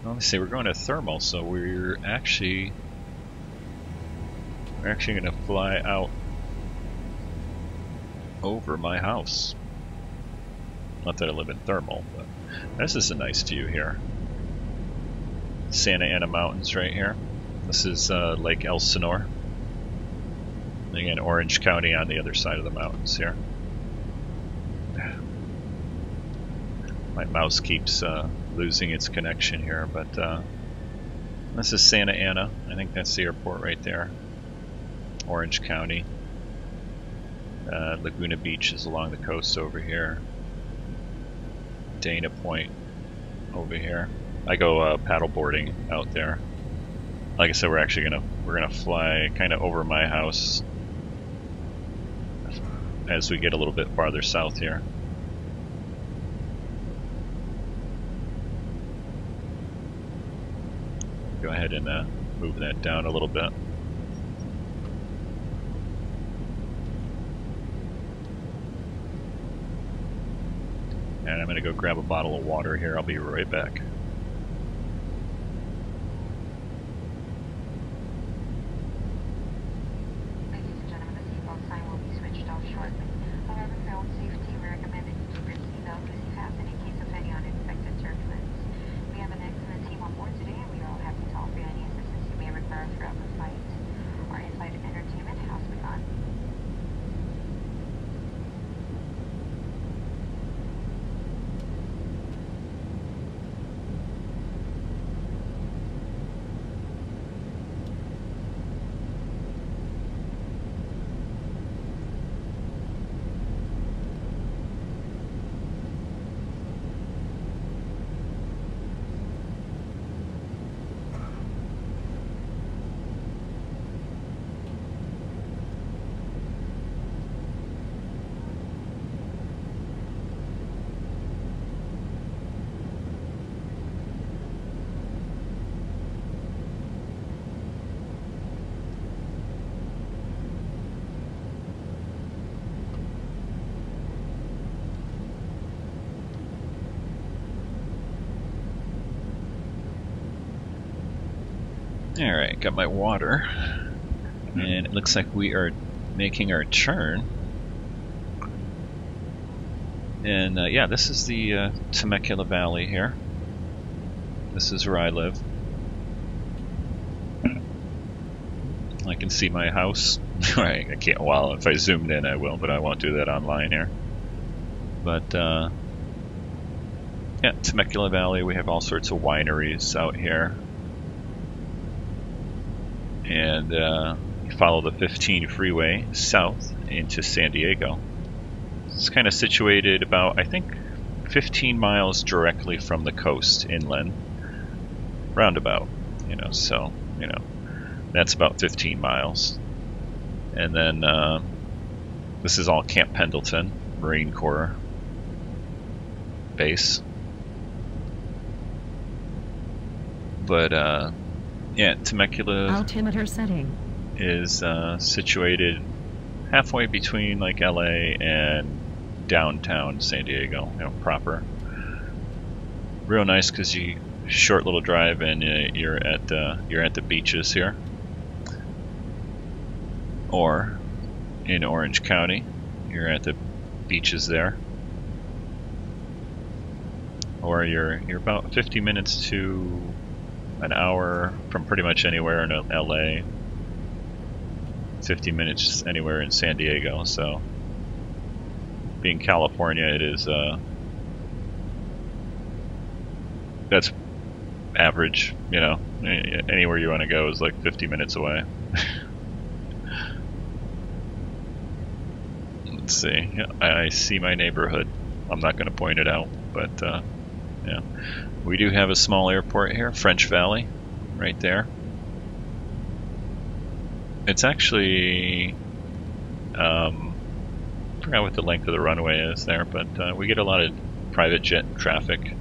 Well, let me see, we're going to thermal, so we're actually going to fly out over my house. Not that I live in thermal, but this is a nice view here. Santa Ana Mountains right here. This is Lake Elsinore. And again, Orange County on the other side of the mountains here. My mouse keeps losing its connection here, but this is Santa Ana. I think that's the airport right there. Orange County. Laguna Beach is along the coast over here. Dana Point over here. I go paddle boarding out there. Like I said, we're gonna fly kind of over my house as we get a little bit farther south here. Go ahead and move that down a little bit. And I'm gonna go grab a bottle of water here. I'll be right back. Alright, got my water, and it looks like we are making our turn. And yeah, this is the Temecula Valley here. This is where I live. I can see my house. Right, I can't, well, if I zoomed in I will, but I won't do that online here. But yeah, Temecula Valley, we have all sorts of wineries out here. And you follow the 15 freeway south into San Diego. It's kind of situated about, I think, 15 miles directly from the coast inland, roundabout, you know, so, you know, that's about 15 miles. And then this is all Camp Pendleton, Marine Corps base. But yeah, Temecula Altimeter Setting is situated halfway between like LA and downtown San Diego, you know, proper. Real nice because you short little drive and you're at the beaches here, or in Orange County, you're at the beaches there, or you're about 50 minutes to an hour from pretty much anywhere in LA. 50 minutes anywhere in San Diego. So, being California, it is that's average. You know, anywhere you want to go is like 50 minutes away. Let's see. Yeah, I see my neighborhood. I'm not going to point it out, but yeah, we do have a small airport here, French Valley, right there. It's actually, forgot what the length of the runway is there, but we get a lot of private jet traffic.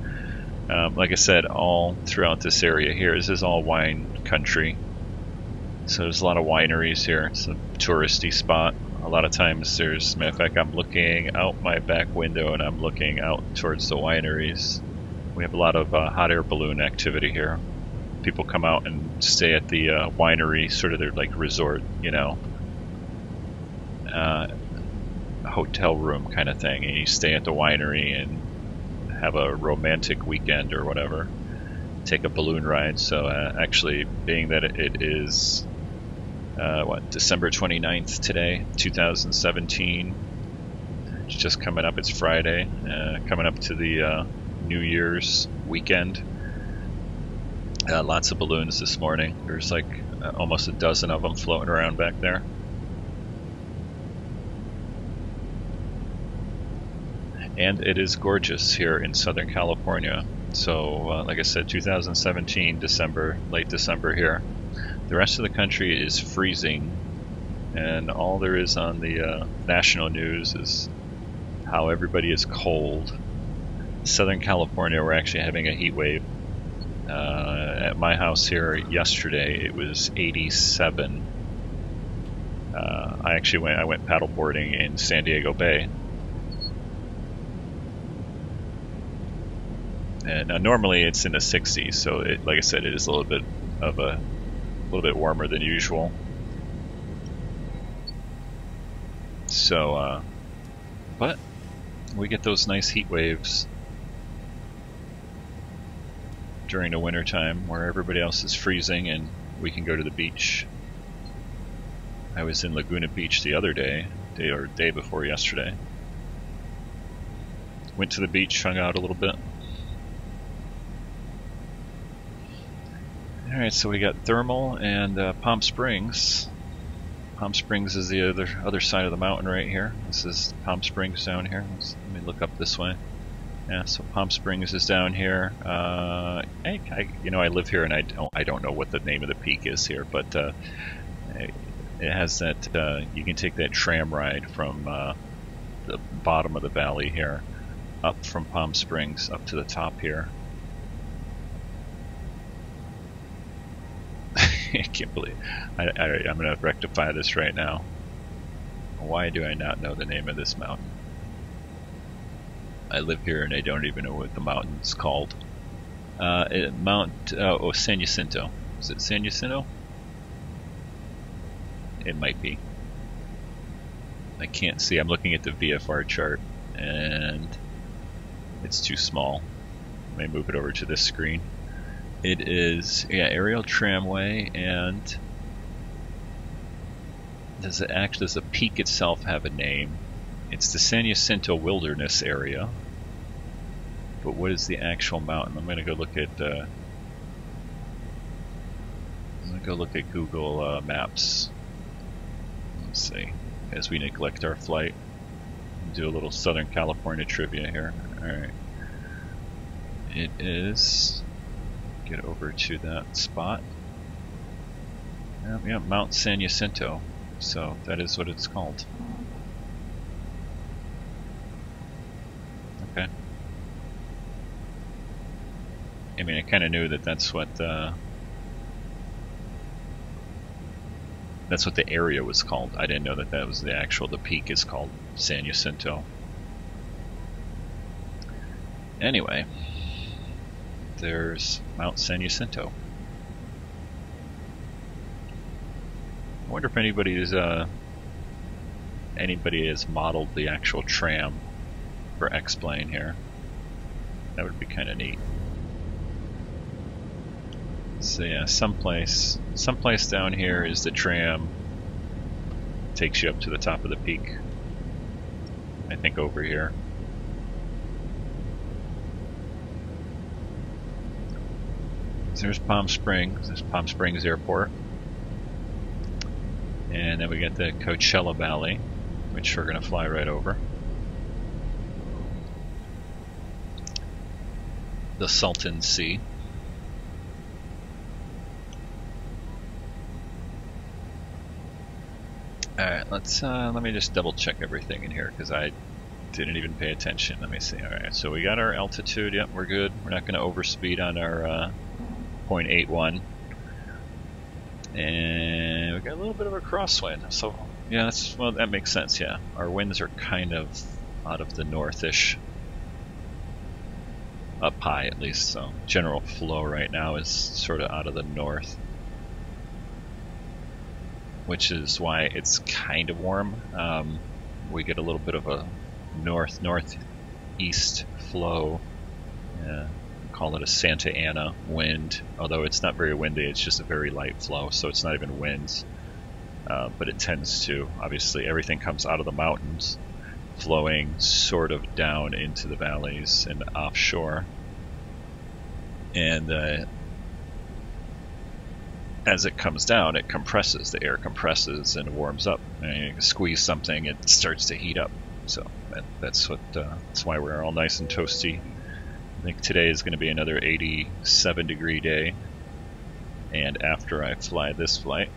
Like I said, all throughout this area here, this is all wine country. So there's a lot of wineries here. It's a touristy spot. A lot of times there's, as a matter of fact, I'm looking out my back window and I'm looking out towards the wineries. We have a lot of hot air balloon activity here. People come out and stay at the winery, sort of their like resort, you know, hotel room kind of thing. And you stay at the winery and have a romantic weekend or whatever. Take a balloon ride. So actually, being that it is December 29th today, 2017. It's just coming up. It's Friday, coming up to the New Year's weekend. Lots of balloons this morning. There's like almost a dozen of them floating around back there. And it is gorgeous here in Southern California. So, like I said, 2017, December, late December here. The rest of the country is freezing, and all there is on the national news is how everybody is cold. Southern California, we're actually having a heat wave. At my house here yesterday, it was 87. I went paddleboarding in San Diego Bay. And normally it's in the 60s, so like I said, it is a little bit warmer than usual. So, but we get those nice heat waves during the winter time where everybody else is freezing and we can go to the beach. I was in Laguna Beach the other day, day before yesterday. Went to the beach, hung out a little bit. Alright, so we got Thermal and Palm Springs. Palm Springs is the other side of the mountain right here. This is Palm Springs down here. Let me look up this way. Yeah, so Palm Springs is down here. I live here and I don't know what the name of the peak is here, but it has that. You can take that tram ride from the bottom of the valley here, up from Palm Springs up to the top here. I can't believe I'm going to rectify this right now. Why do I not know the name of this mountain? I live here and I don't even know what the mountain's called. San Jacinto. Is it San Jacinto? It might be. I can't see. I'm looking at the VFR chart and it's too small. Let me move it over to this screen. It is, yeah, aerial tramway, and does the peak itself have a name? It's the San Jacinto Wilderness Area. But what is the actual mountain? I'm gonna go look at Google Maps. Let's see, as we neglect our flight. Do a little Southern California trivia here. All right, it is. Get over to that spot. Yeah, Mount San Jacinto. So that is what it's called. Okay. I mean, I kind of knew that that's what the area was called. I didn't know that that was the peak is called San Jacinto. Anyway. There's Mount San Jacinto. I wonder if anybody has modeled the actual tram for X-Plane here. That would be kind of neat. So yeah, someplace down here is the tram. Takes you up to the top of the peak. I think over here. So there's Palm Springs. There's Palm Springs Airport. And then we got the Coachella Valley, which we're going to fly right over. The Salton Sea. Alright, let me just double check everything in here because I didn't even pay attention. Let me see. Alright, so we got our altitude. Yep, we're good. We're not going to overspeed on our 0.81. And we got a little bit of a crosswind. So, yeah, well, that makes sense, yeah. Our winds are kind of out of the northish. Up high, at least, so general flow right now is sort of out of the north. Which is why it's kind of warm. We get a little bit of a northeast flow. Call it a Santa Ana wind, although it's not very windy, it's just a very light flow, so it's not even winds. But it tends to, obviously, everything comes out of the mountains, flowing sort of down into the valleys and offshore. And as it comes down, it compresses. The air compresses and warms up. And you can squeeze something, it starts to heat up. So that's why we're all nice and toasty. I think today is going to be another 87-degree day. And after I fly this flight,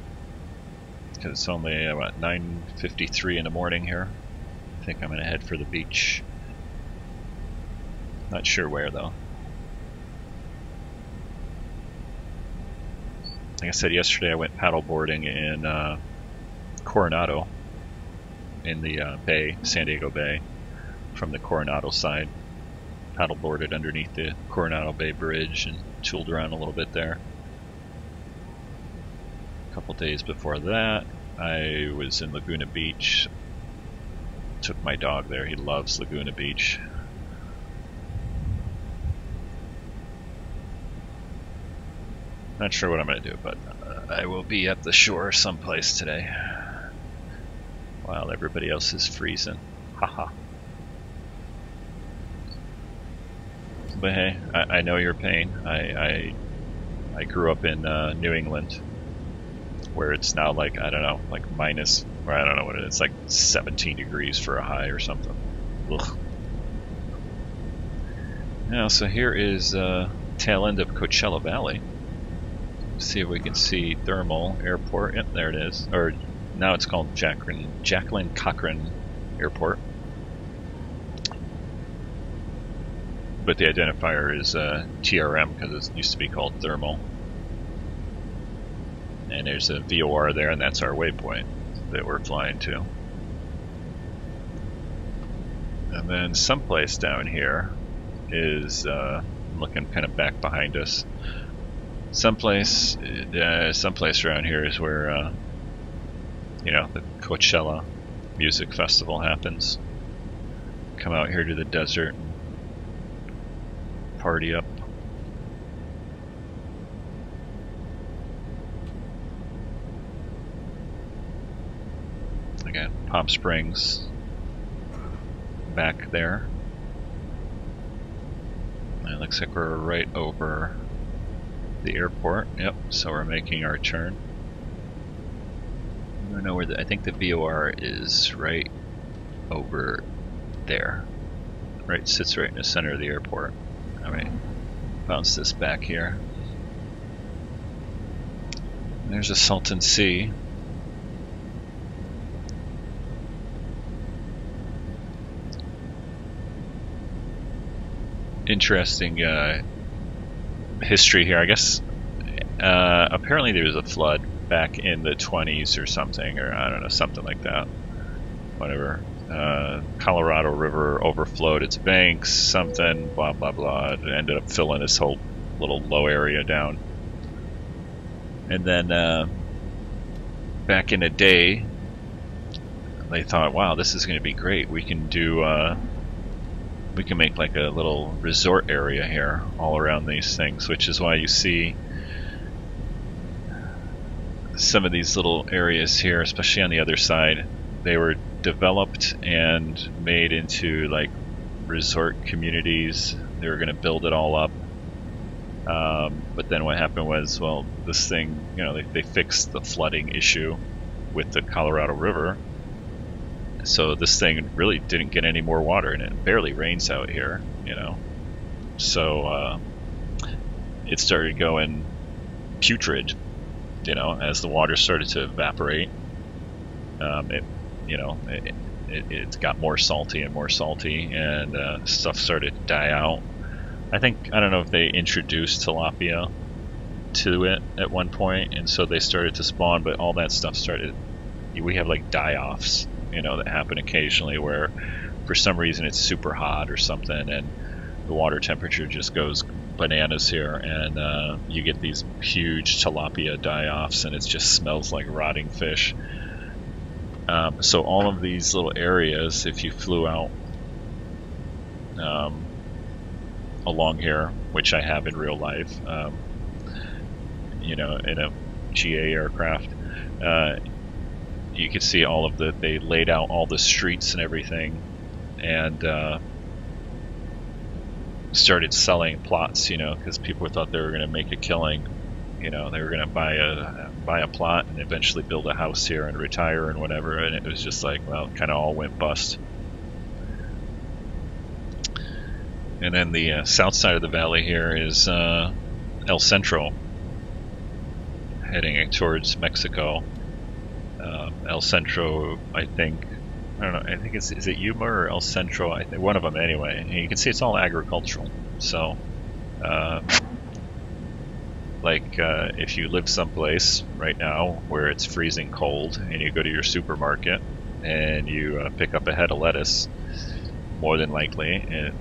because it's only about 9:53 in the morning here, I think I'm going to head for the beach. Not sure where though. Like I said yesterday, I went paddleboarding in Coronado, in the bay, San Diego Bay, from the Coronado side. Paddleboarded underneath the Coronado Bay Bridge and tooled around a little bit there. A couple days before that, I was in Laguna Beach. Took my dog there. He loves Laguna Beach. Not sure what I'm going to do, but I will be at the shore someplace today while everybody else is freezing. Haha. But hey, I know your pain. I grew up in New England, where it's now like, I don't know, like minus, or I don't know what it is, it's like 17 degrees for a high or something. Ugh. Now, so here is tail end of Coachella Valley. See if we can see Thermal Airport. Yep, there it is. Or now it's called Jacqueline Cochran Airport. But the identifier is TRM because it used to be called Thermal. And there's a VOR there, and that's our waypoint that we're flying to. And then someplace down here is looking kind of back behind us. Someplace around here is where you know, the Coachella Music Festival happens. Come out here to the desert and party up. Again, Palm Springs back there. And it looks like we're right over the airport. Yep, so we're making our turn. I don't know where I think the VOR is right over there. Right, sits right in the center of the airport. Alright, bounce this back here. And there's a Salton Sea. Interesting history here. I guess apparently there was a flood back in the 20s or something, or I don't know, something like that. Whatever. Colorado River overflowed its banks, something, blah blah blah. It ended up filling this whole little low area down. And then back in the day, they thought, wow, this is going to be great. We can do we can make like a little resort area here all around these things, which is why you see some of these little areas here, especially on the other side, they were developed and made into like resort communities. They were going to build it all up, but then what happened was, well, this thing, you know, they fixed the flooding issue with the Colorado River, so this thing really didn't get any more water, and it barely rains out here, you know, so it started going putrid, you know, as the water started to evaporate. It got more salty and more salty, and stuff started to die out. I don't know if they introduced tilapia to it at one point, and so they started to spawn, but all that stuff started, we have like die-offs, you know, that happen occasionally where for some reason it's super hot or something, and the water temperature just goes bananas here, and you get these huge tilapia die-offs, and it just smells like rotting fish. So all of these little areas, if you flew out along here, which I have in real life, you know, in a GA aircraft, you could see all of they laid out all the streets and everything, and started selling plots, you know, because people thought they were going to make a killing. You know, they were going to buy a plot and eventually build a house here and retire and whatever, and it was just like, well, it kind of all went bust. And then the south side of the valley here is El Centro, heading towards Mexico. El Centro, I think is it Yuma or El Centro? I think one of them anyway. And you can see it's all agricultural. So, if you live someplace right now where it's freezing cold, and you go to your supermarket and you pick up a head of lettuce, more than likely it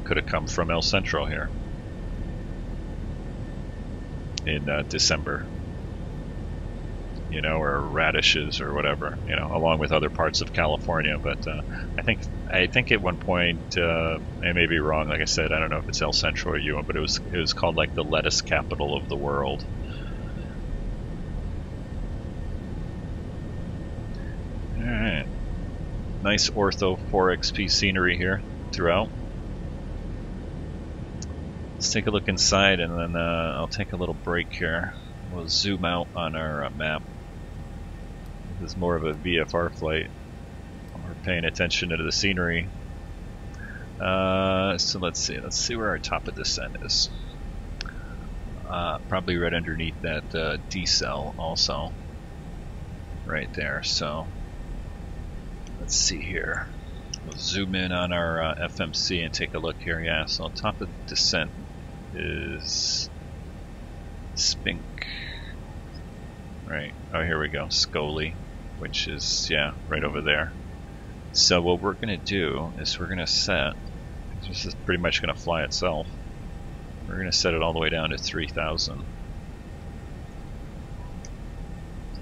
could have come from El Centro here in December, you know, or radishes or whatever, you know, along with other parts of California. But I think at one point, I may be wrong, like I said, I don't know if it's El Centro or Yuma, but it was called like the lettuce capital of the world. Alright, nice ORTHO4XP scenery here throughout. Let's take a look inside, and then I'll take a little break here. We'll zoom out on our map. This is more of a VFR flight. We're paying attention to the scenery. So let's see where our top of descent is. Probably right underneath that D cell also. Right there, so let's see here. We'll zoom in on our FMC and take a look here. Yeah, so top of descent is Spink. Right, oh, here we go, Scully, which is, yeah, right over there. So what we're going to do is we're going to set, this is pretty much going to fly itself, we're going to set it all the way down to 3,000.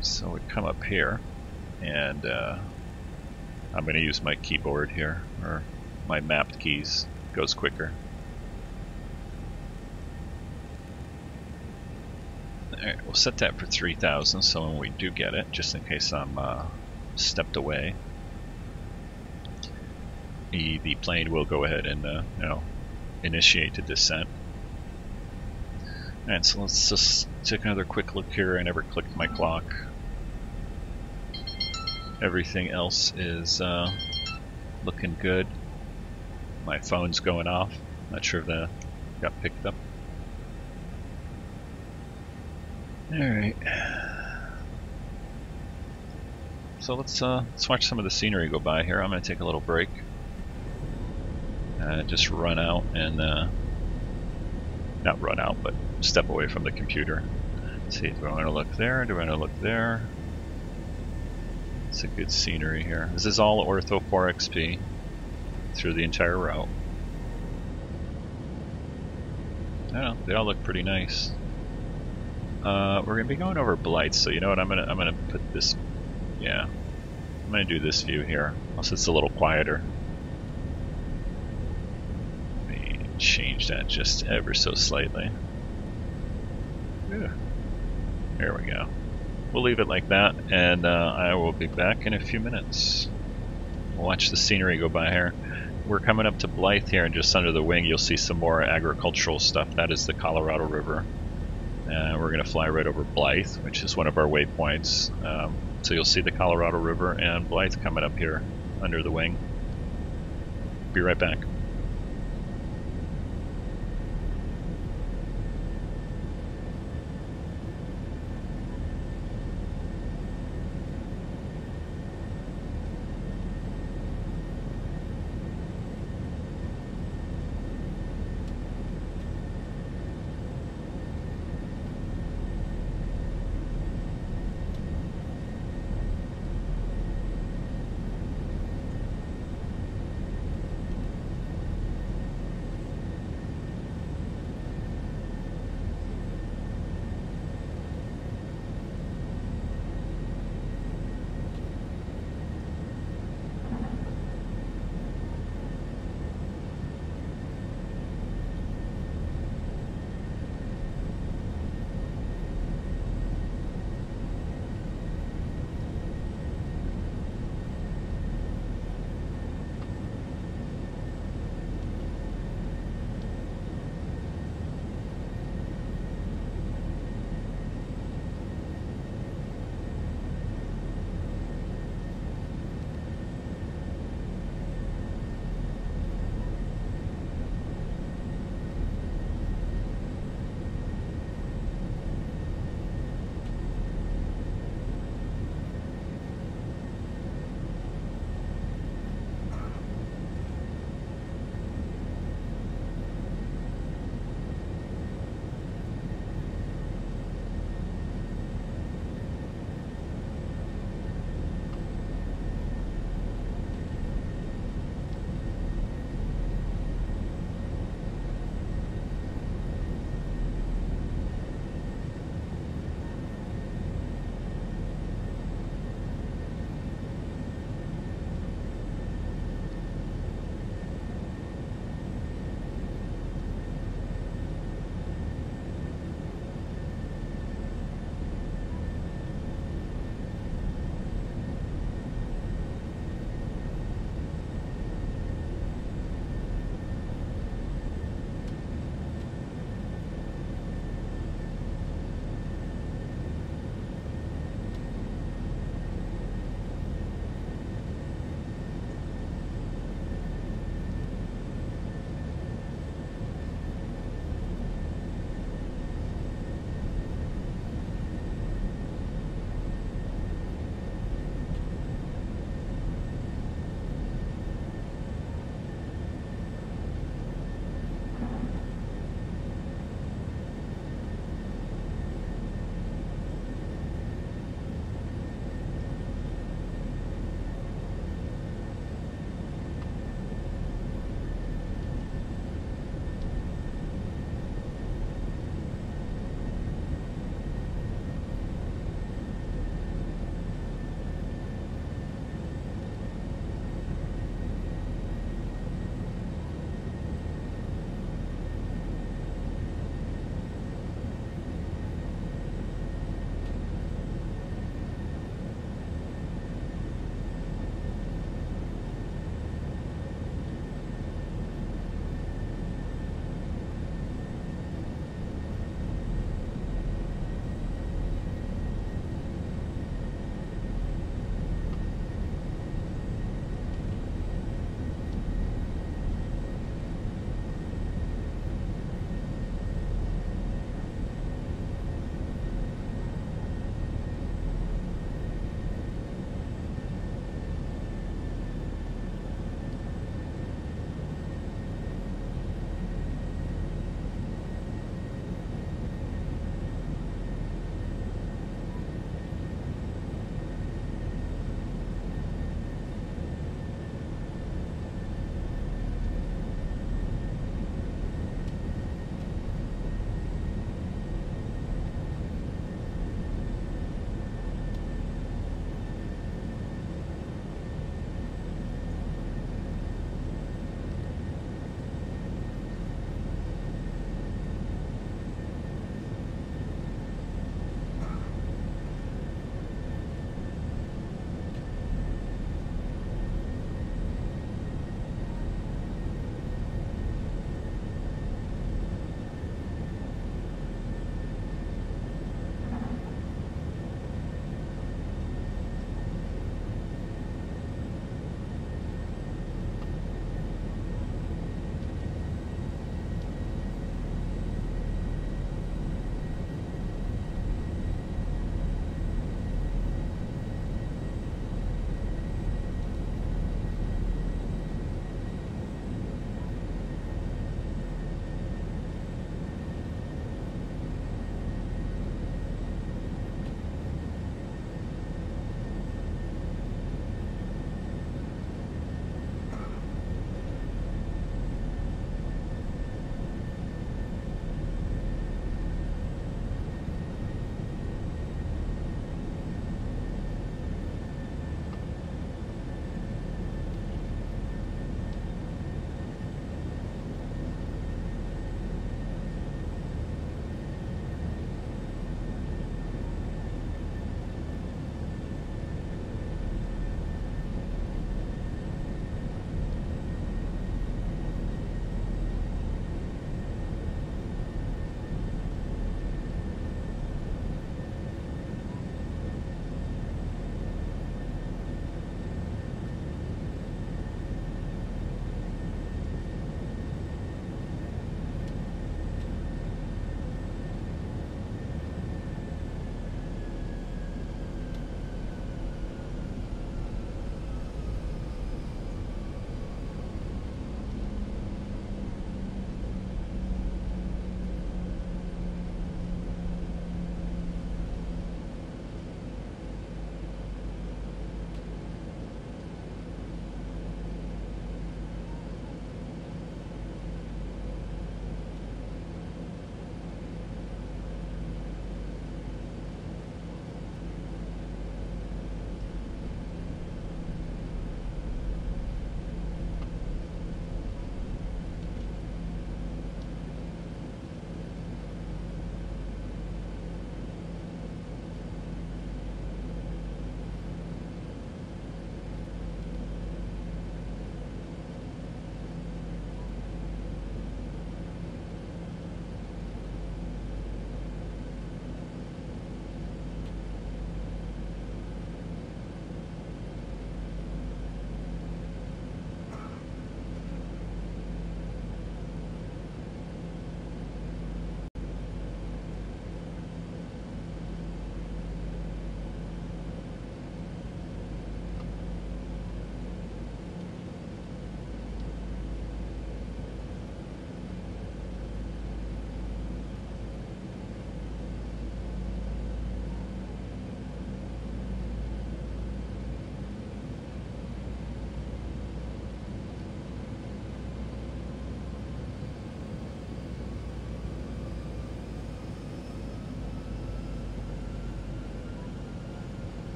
So we come up here, and I'm going to use my keyboard here, or my mapped keys, goes quicker. Alright, we'll set that for 3,000, so when we do get it, just in case I'm stepped away, the plane will go ahead and you know, initiate the descent. Alright, so let's just take another quick look here. I never clicked my clock. Everything else is looking good. My phone's going off. Not sure if that got picked up. Alright. So let's watch some of the scenery go by here. I'm going to take a little break. Just run out and not run out, but step away from the computer. Let's see, do I want to look there? Do I want to look there? It's a good scenery here. This is all ORTHO4XP through the entire route. I don't know, they all look pretty nice. We're gonna be going over blights, so you know what? I'm gonna put this. Yeah, I'm gonna do this view here. Also, it's a little quieter. change that just ever so slightly. Yeah. There we go. We'll leave it like that, and I will be back in a few minutes. Watch the scenery go by here. We're coming up to Blythe here, and just under the wing you'll see some more agricultural stuff. That is the Colorado River. We're going to fly right over Blythe, which is one of our waypoints. So you'll see the Colorado River and Blythe coming up here under the wing. Be right back.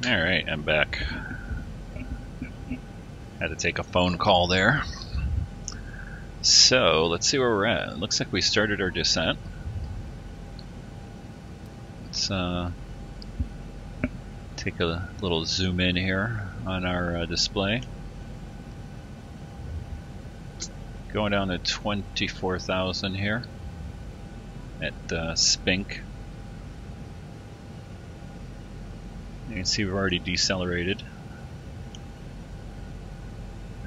Alright, I'm back. Had to take a phone call there. So, let's see where we're at. It looks like we started our descent. Let's take a little zoom in here on our display. Going down to 24,000 here at Spink. You can see we've already decelerated.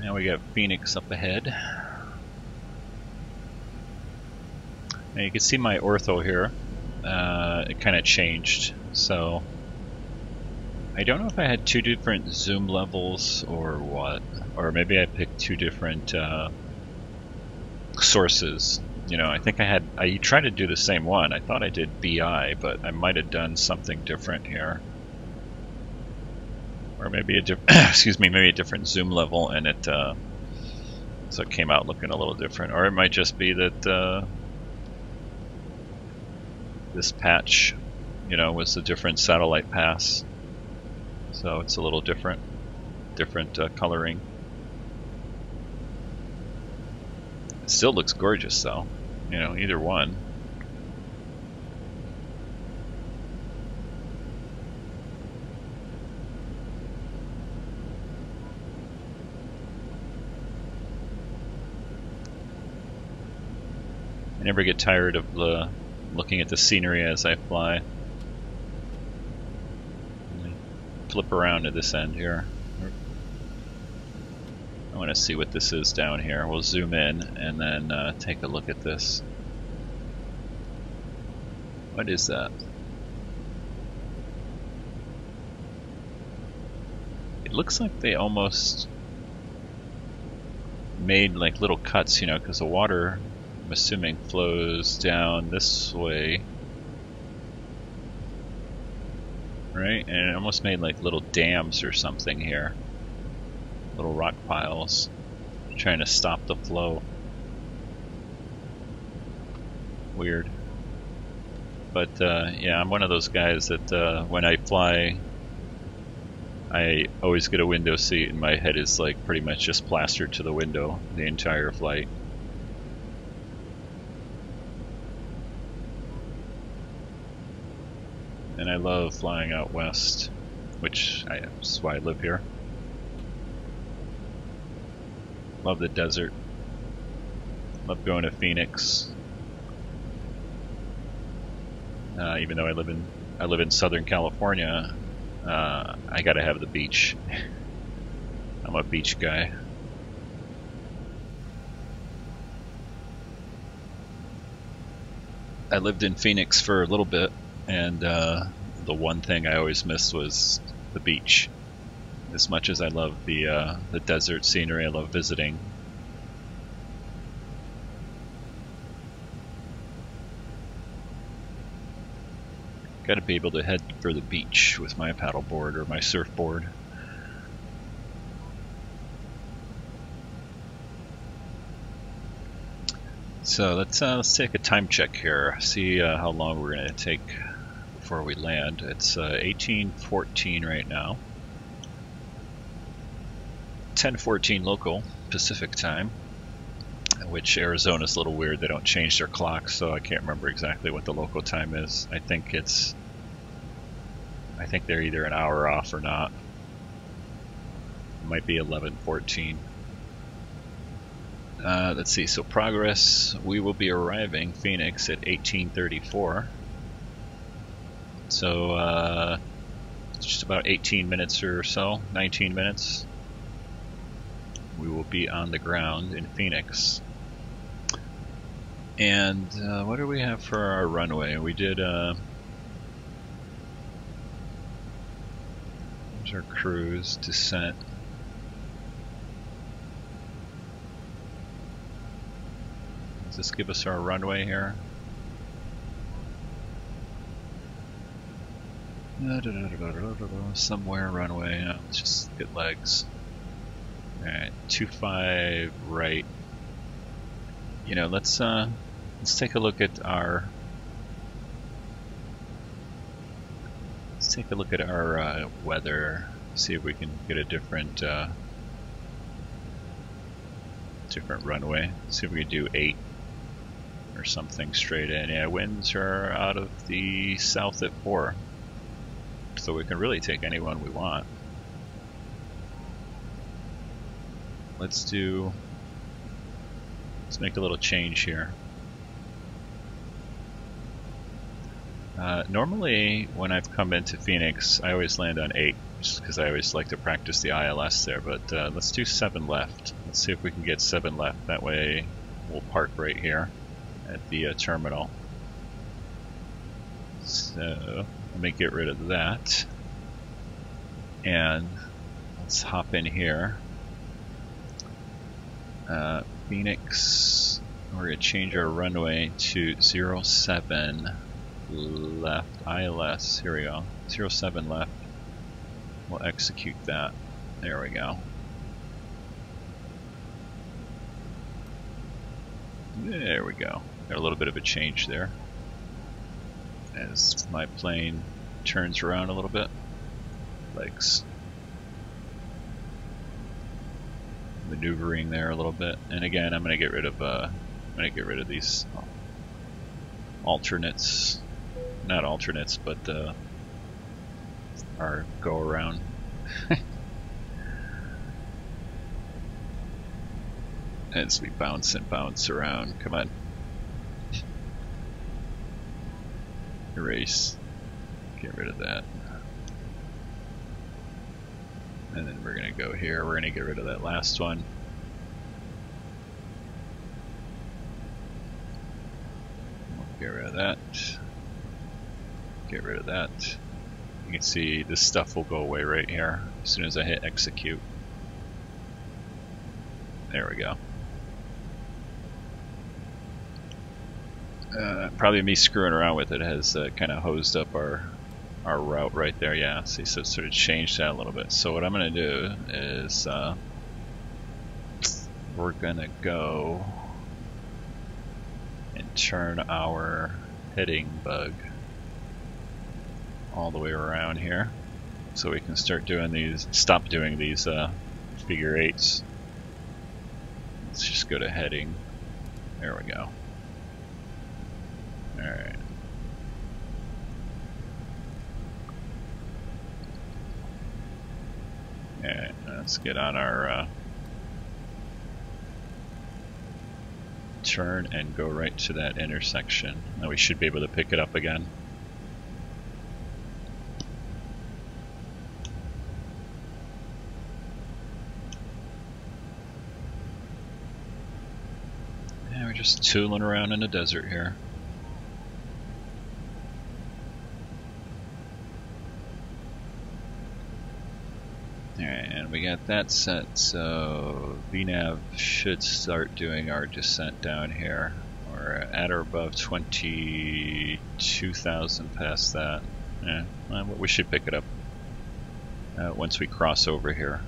Now we got Phoenix up ahead. Now you can see my ortho here. It kind of changed. So I don't know if I had two different zoom levels or what. Or maybe I picked two different sources. You know, I think I tried to do the same one. I thought I did BI, but I might have done something different here. Or maybe a excuse me, maybe a different zoom level, and it so it came out looking a little different. Or it might just be that this patch, you know, was a different satellite pass, so it's a little different coloring. It still looks gorgeous, though. You know, either one. I never get tired of looking at the scenery as I fly. Flip around to this end here. I want to see what this is down here. We'll zoom in and then take a look at this. What is that? It looks like they almost made like little cuts, you know, because the water, I'm assuming, flows down this way, right? And it almost made like little dams or something here, little rock piles, trying to stop the flow. Weird. But yeah, I'm one of those guys that when I fly, I always get a window seat, and my head is like pretty much just plastered to the window the entire flight. And I love flying out west, which that's why I live here. Love the desert. Love going to Phoenix. Even though I live in Southern California, I gotta have the beach. I'm a beach guy. I lived in Phoenix for a little bit, and the one thing I always missed was the beach. As much as I love the desert scenery, I love visiting. Got to be able to head for the beach with my paddleboard or my surfboard. So let's take a time check here. See how long we're going to take before we land. It's 18:14 right now. 10:14 local Pacific time, which Arizona's a little weird. They don't change their clocks, so I can't remember exactly what the local time is. I think they're either an hour off or not. It might be 11:14. Let's see, so progress, we will be arriving Phoenix at 18:34. So it's just about 18 minutes or so, 19 minutes. We will be on the ground in Phoenix. And what do we have for our runway? We did there's our cruise, descent. Does this give us our runway here? Somewhere runway. No, let's just get legs. Alright, 25 right. You know, let's take a look at our Let's take a look at our weather, see if we can get a different different runway. See if we can do 8 or something straight in. Yeah, winds are out of the south at 4, so we can really take any one we want. Let's make a little change here. Normally when I've come into Phoenix, I always land on 8, just because I always like to practice the ILS there, but let's do 7 left. Let's see if we can get 7 left. That way we'll park right here at the terminal. So let me get rid of that. And let's hop in here. Phoenix, we're going to change our runway to 07 left, ILS, here we go, 07 left. We'll execute that. There we go. There we go. Got a little bit of a change there as my plane turns around a little bit. Legs maneuvering there a little bit, and again I'm going to get rid of these alternates, not alternates, but our go around. As we bounce and bounce around, come on. Erase. Get rid of that. And then we're going to go here. We're going to get rid of that last one. We'll get rid of that. Get rid of that. You can see this stuff will go away right here as soon as I hit execute. There we go. Probably me screwing around with it has kind of hosed up our route right there. Yeah, see, so it sort of changed that a little bit. So what I'm going to do is we're going to go and turn our heading bug all the way around here so we can start doing these, stop doing these figure 8s. Let's just go to heading. There we go. Alright. Alright, let's get on our turn and go right to that intersection. Now we should be able to pick it up again. Yeah, we're just tooling around in the desert here. Alright, and we got that set, so VNav should start doing our descent down here. We're at or above 22,000 past that. Yeah, well, we should pick it up once we cross over here.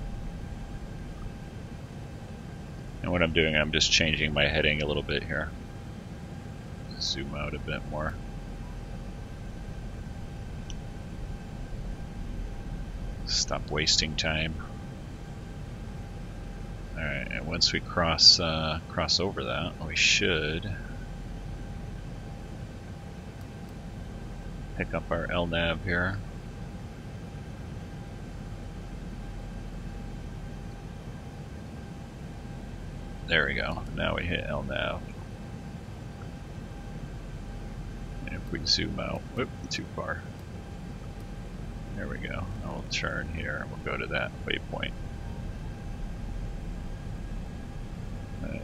And what I'm doing, I'm just changing my heading a little bit here. Zoom out a bit more. Stop wasting time. Alright, and once we cross over that, we should pick up our LNAV here. There we go. Now we hit LNAV. And if we zoom out, whoop, too far. There we go. I'll turn here and we'll go to that waypoint.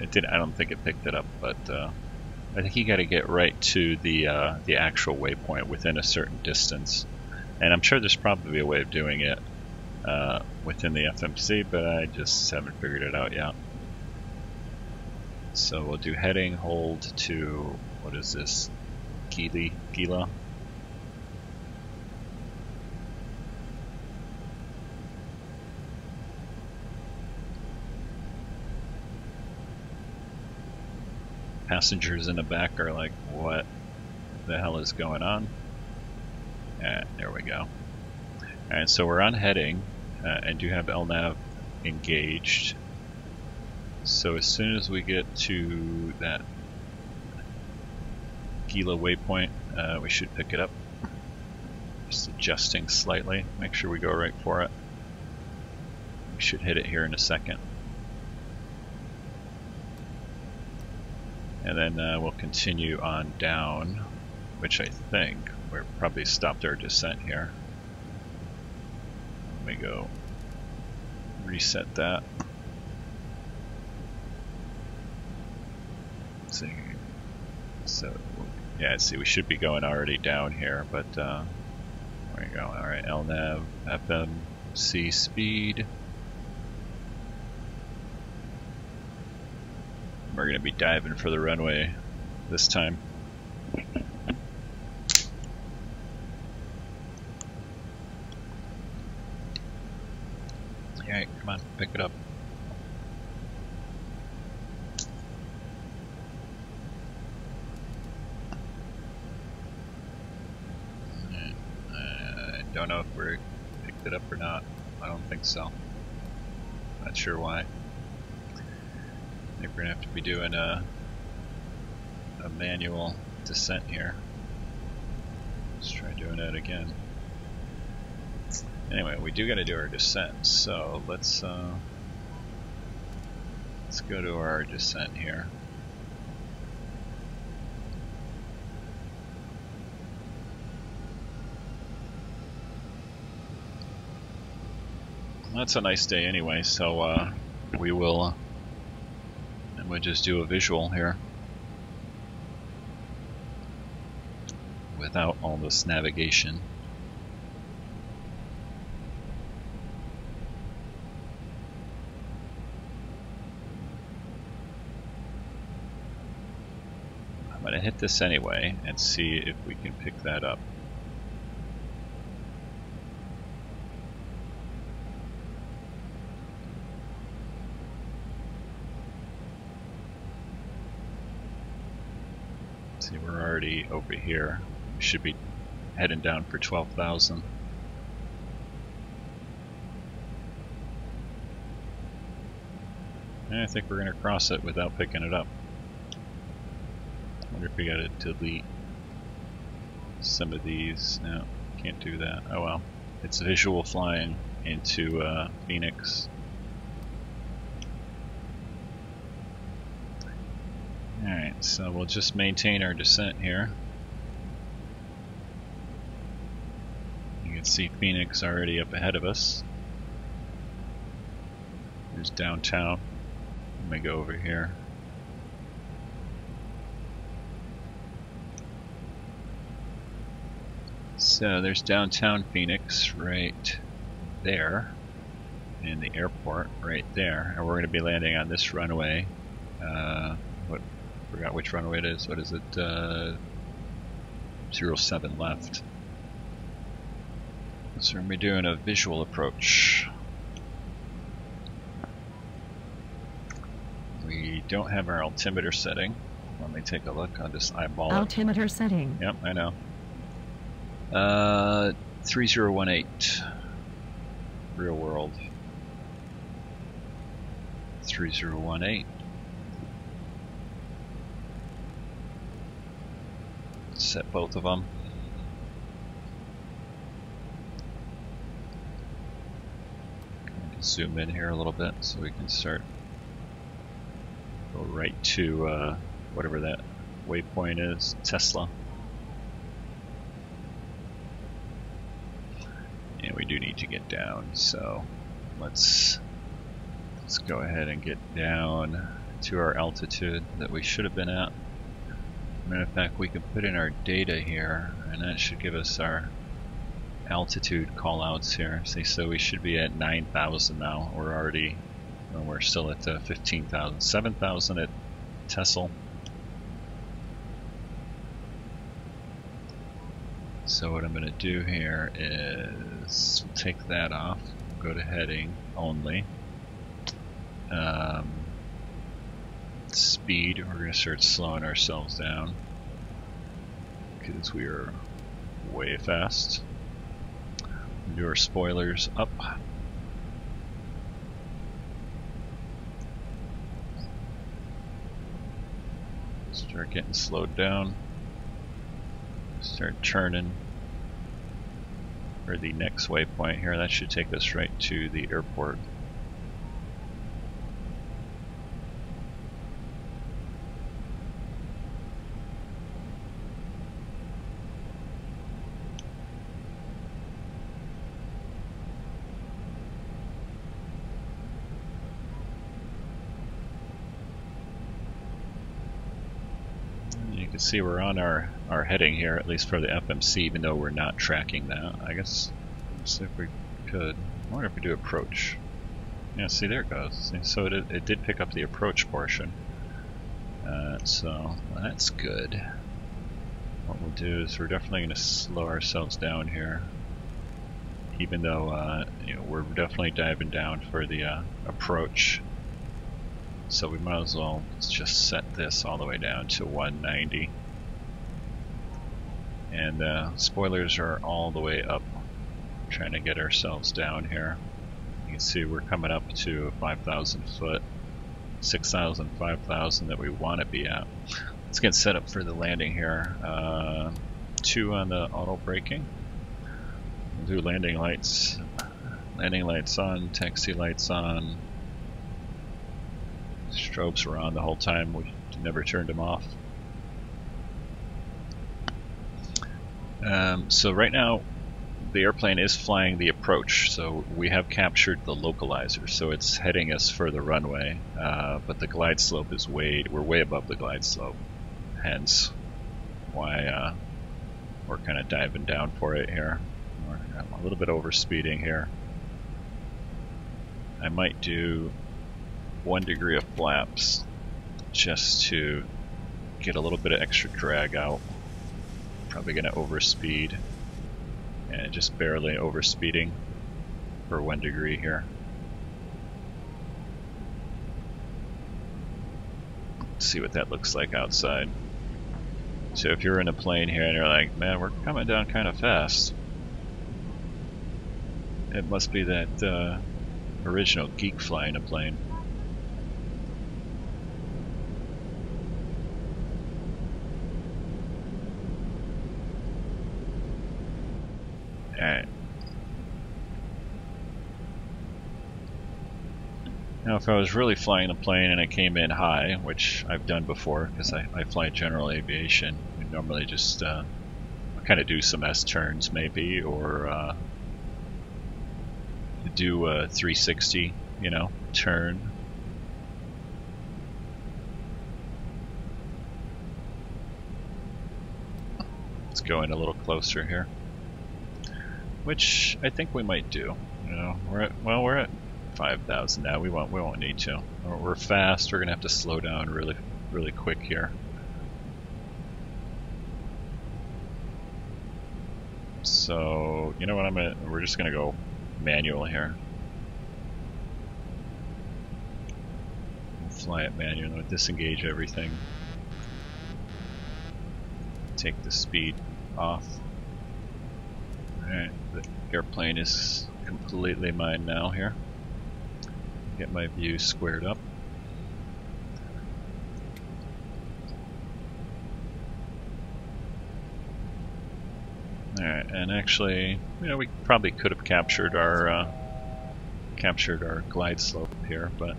It did. I don't think it picked it up, but I think you got to get right to the actual waypoint within a certain distance. And I'm sure there's probably a way of doing it within the FMC, but I just haven't figured it out yet. So we'll do heading, hold to, what is this? Gila. Passengers in the back are like, what the hell is going on? There we go. Alright, so we're on heading and do have LNAV engaged. So as soon as we get to that Gila waypoint, we should pick it up. Just adjusting slightly, make sure we go right for it. We should hit it here in a second. And then we'll continue on down, which I think we're probably stopped our descent here. Let me go reset that. Let's see. So, yeah, see, we should be going already down here, but there we go. Alright, LNAV, FMC speed. We're going to be diving for the runway this time. Alright, come on, pick it up. I don't know if we picked it up or not. I don't think so. Not sure why. I think we're gonna have to be doing a manual descent here. Let's try doing that again. Anyway, we do gotta do our descent, so let's go to our descent here. Well, it's a nice day anyway, so we will. And we'll just do a visual here without all this navigation. I'm going to hit this anyway and see if we can pick that up. See, we're already over here. We should be heading down for 12,000. And I think we're going to cross it without picking it up. I wonder if we got to delete some of these. No, can't do that. Oh well. It's visual flying into Phoenix. Alright, so we'll just maintain our descent here. You can see Phoenix already up ahead of us. There's downtown. Let me go over here. So there's downtown Phoenix right there, in the airport right there, and we're going to be landing on this runway. Forgot which runway it is. What is it? 07 left. So we're going to be doing a visual approach. We don't have our altimeter setting. Let me take a look. I'll just eyeball it. Altimeter setting. Yep, I know. 3018. Real world. 3018. Set both of them. Zoom in here a little bit so we can start. Go right to whatever that waypoint is, Tesla. And we do need to get down, so let's go ahead and get down to our altitude that we should have been at. Matter of fact, we can put in our data here, and that should give us our altitude callouts here. See, so we should be at 9,000 now. We're already, well, we're still at 15,000, 7,000 at Tesla. So what I'm going to do here is take that off, go to heading only. Speed, we're going to start slowing ourselves down because we are way fast. Do our spoilers up. Start getting slowed down. Start churning for the next waypoint here. That should take us right to the airport. You can see we're on our heading here, at least for the FMC, even though we're not tracking that. I guess, let's see if we could. I wonder if we do approach. Yeah, see, there it goes. See, so it did pick up the approach portion. So that's good. What we'll do is we're definitely going to slow ourselves down here, even though you know, we're definitely diving down for the approach. So we might as well just set this all the way down to 190. And spoilers are all the way up. Trying to get ourselves down here. You can see we're coming up to 5,000 foot, 6,000, 5,000 that we want to be at. Let's get set up for the landing here. 2 on the auto braking. We'll do landing lights. Landing lights on, taxi lights on. Strobes were on the whole time, we never turned them off. So right now the airplane is flying the approach, so we have captured the localizer, so it's heading us for the runway, but the glide slope is we're way above the glide slope, hence why we're kind of diving down for it here. We're a little bit over speeding here. I might do 1 degree of flaps just to get a little bit of extra drag out. Probably going to overspeed, and just barely overspeeding for 1 degree here. Let's see what that looks like outside. So if you're in a plane here and you're like, man, we're coming down kind of fast, it must be that original geek flying a plane. Alright. Now if I was really flying the plane and it came in high, which I've done before because I fly general aviation, we normally just kind of do some S-turns maybe, or do a 360, you know, turn. Let's go in a little closer here. Which I think we might do. You know, we're at 5,000 now. We won't need to. We're fast. We're gonna have to slow down really quick here. So you know what? We're just gonna go manual here. We'll fly it manual. We'll disengage everything. Take the speed off. Alright, the airplane is completely mine now here. Get my view squared up. Alright, and actually, you know, we probably could have captured our glide slope here, but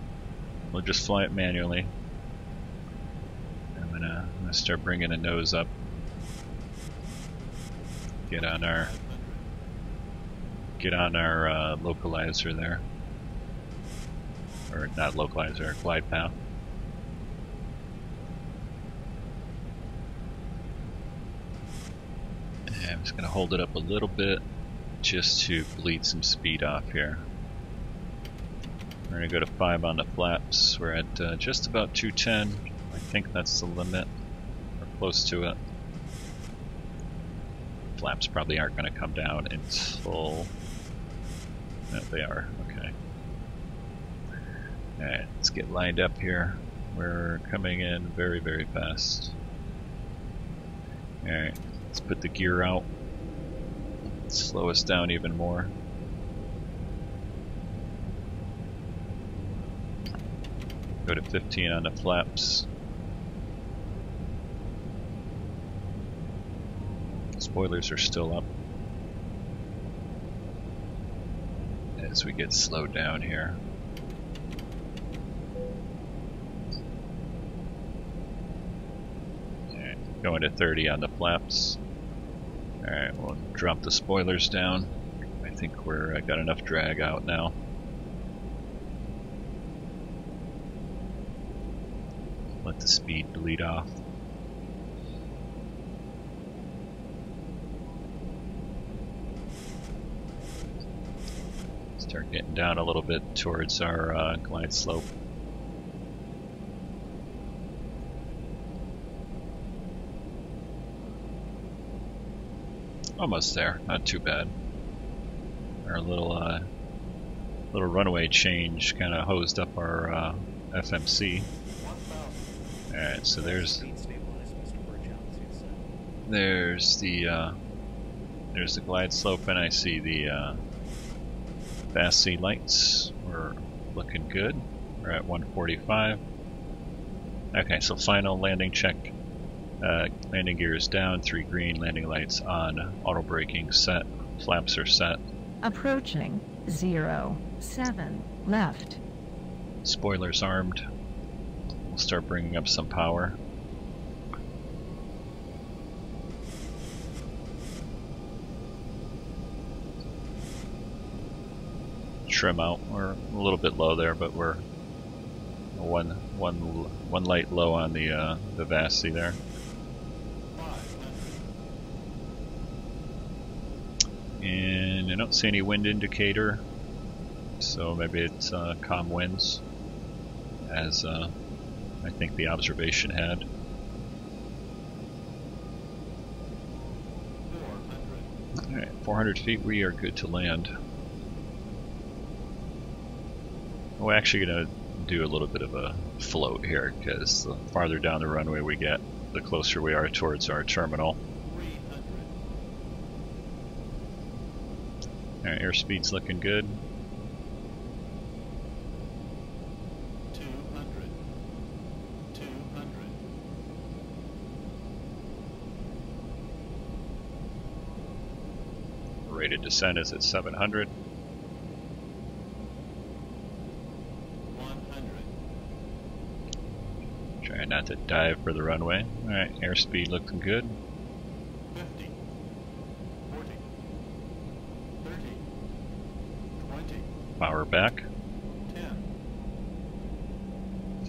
we'll just fly it manually. I'm gonna start bringing the nose up. Get on our localizer there, or not localizer, glide path. And I'm just going to hold it up a little bit just to bleed some speed off here. We're going to go to 5 on the flaps. We're at just about 210. I think that's the limit, or close to it. Flaps probably aren't going to come down until... No, they are. Okay. Alright, let's get lined up here. We're coming in very, very fast. Alright, let's put the gear out. Slow us down even more. Go to 15 on the flaps. Spoilers are still up. As we get slowed down here. Alright, going to 30 on the flaps. Alright, we'll drop the spoilers down. I think we're got enough drag out now. Let the speed bleed off. Start getting down a little bit towards our glide slope. Almost there, not too bad. Our little runway change kind of hosed up our FMC. Alright, so there's the glide slope, and I see the fast C lights. We're looking good. We're at 145. Okay, so final landing check. Landing gear is down, 3 green, landing lights on, auto braking set, flaps are set. Approaching 07 left. Spoilers armed. We'll start bringing up some power. Trim out. We're a little bit low there, but we're one light low on the VASC there. And I don't see any wind indicator, so maybe it's calm winds, as I think the observation had. Alright, 400 feet, we are good to land. We're actually going to do a little bit of a float here, because the farther down the runway we get, the closer we are towards our terminal. Alright, airspeed's looking good. 200. Rate of descent is at 700. 100. Trying not to dive for the runway. Alright, airspeed looking good. 50. 40. 30. 20. Power back. 10.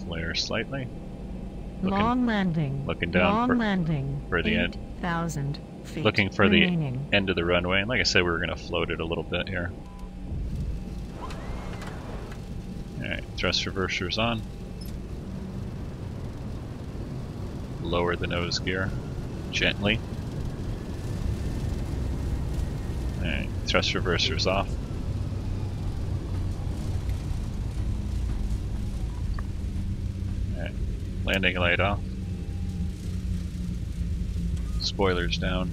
Flare slightly. Long landing. Looking down Long landing. for the end. 8,000 feet Looking for remaining. the end of the runway. And like I said, we were going to float it a little bit here. Alright, thrust reversers on. Lower the nose gear gently. Alright, thrust reversers off. Alright, landing light off. Spoilers down.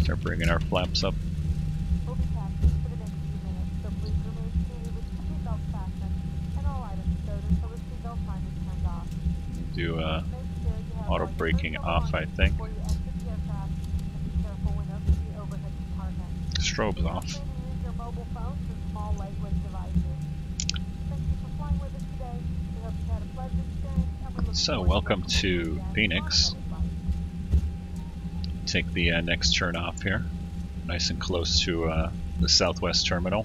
Start bringing our flaps up. We'll be taxiing for the next few minutes, so please remain seated with your seatbelts fastened and all items stowed until the seatbelt sign is turned off. Do Make sure you have auto all your braking personal off, I belongings think. before you exit the aircraft, and be careful when opening the overhead compartment. Strobes off. Feel free to use your mobile phones or small lightweight devices. Thank you for flying with us today. We hope you had a pleasant experience, and we look So, forward welcome to seeing to you again on Phoenix. another flight. Take the next turn off here. Nice and close to the southwest terminal.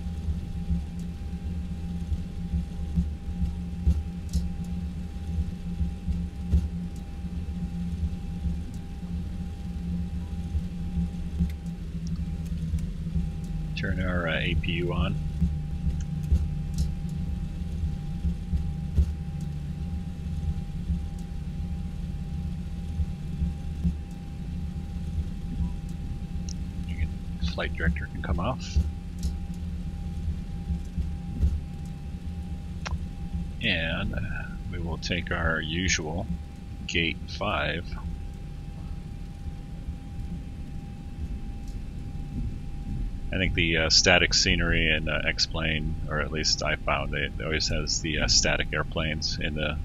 Turn our APU on. Flight director can come off. And we will take our usual gate 5. I think the static scenery in X-Plane, or at least I found it always has the static airplanes in the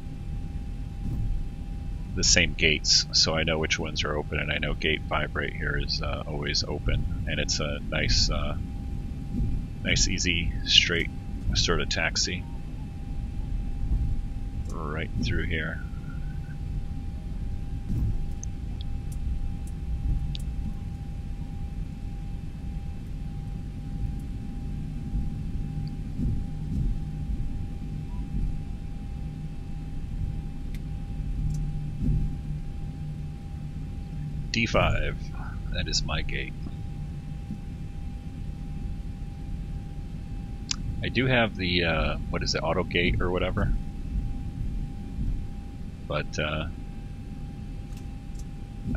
same gates, so I know which ones are open, and I know gate 5 right here is always open, and it's a nice, nice, easy, straight sort of taxi right through here. D5, that is my gate. I do have the, what is it, auto gate or whatever, but I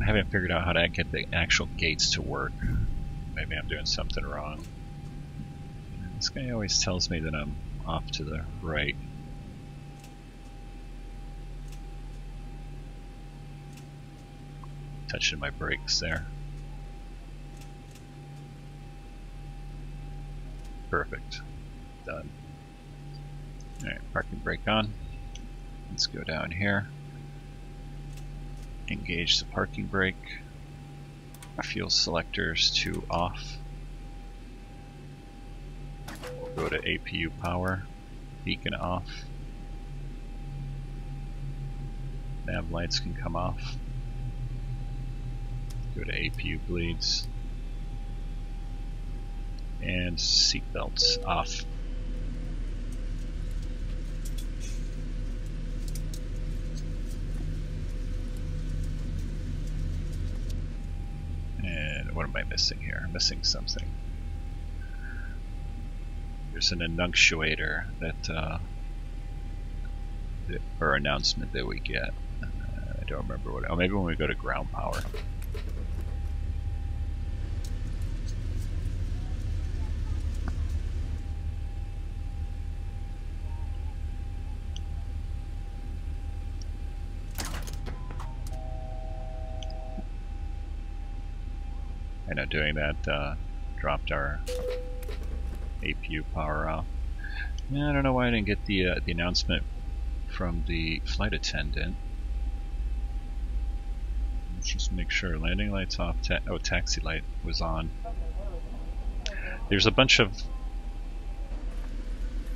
haven't figured out how to get the actual gates to work. Maybe I'm doing something wrong. This guy always tells me that I'm off to the right. Touching my brakes there. Perfect. Done. Alright, parking brake on. Let's go down here. Engage the parking brake. Fuel selectors to off. We'll go to APU power. Beacon off. Nav lights can come off. Go to APU bleeds. And seatbelts off. And what am I missing here? I'm missing something. There's an annunciator that, or announcement that we get. I don't remember what. Oh, maybe when we go to ground power. I know doing that dropped our APU power off. Yeah, I don't know why I didn't get the announcement from the flight attendant. Let's just make sure landing lights off. Oh, taxi light was on. There's a bunch of.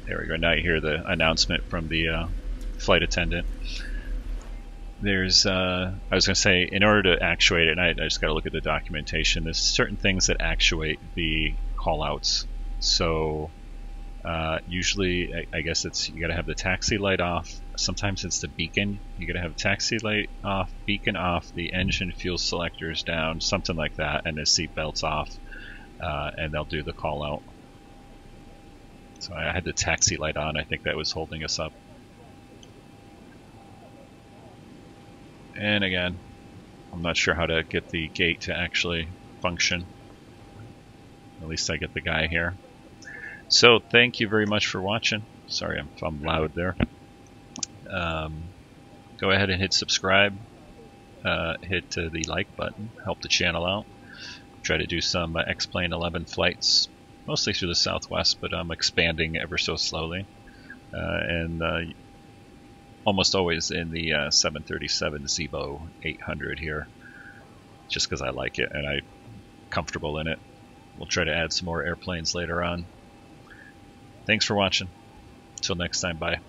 There we go. Now you hear the announcement from the flight attendant. There's, I was going to say, in order to actuate it, and I just got to look at the documentation, there's certain things that actuate the callouts. So, usually, I guess it's, you got to have the taxi light off. Sometimes it's the beacon. You got to have taxi light off, beacon off, the engine fuel selectors down, something like that, and the seat belts off, and they'll do the call out. So I had the taxi light on. I think that was holding us up. And again, I'm not sure how to get the gate to actually function. At least I get the guy here. So thank you very much for watching. Sorry if I'm loud there. Go ahead and hit subscribe. Hit the like button. Help the channel out. Try to do some X-Plane 11 flights. Mostly through the Southwest, but I'm expanding ever so slowly. And almost always in the 737 Zibo 800 here, just because I like it and I'm comfortable in it. We'll try to add some more airplanes later on. Thanks for watching. Until next time, bye.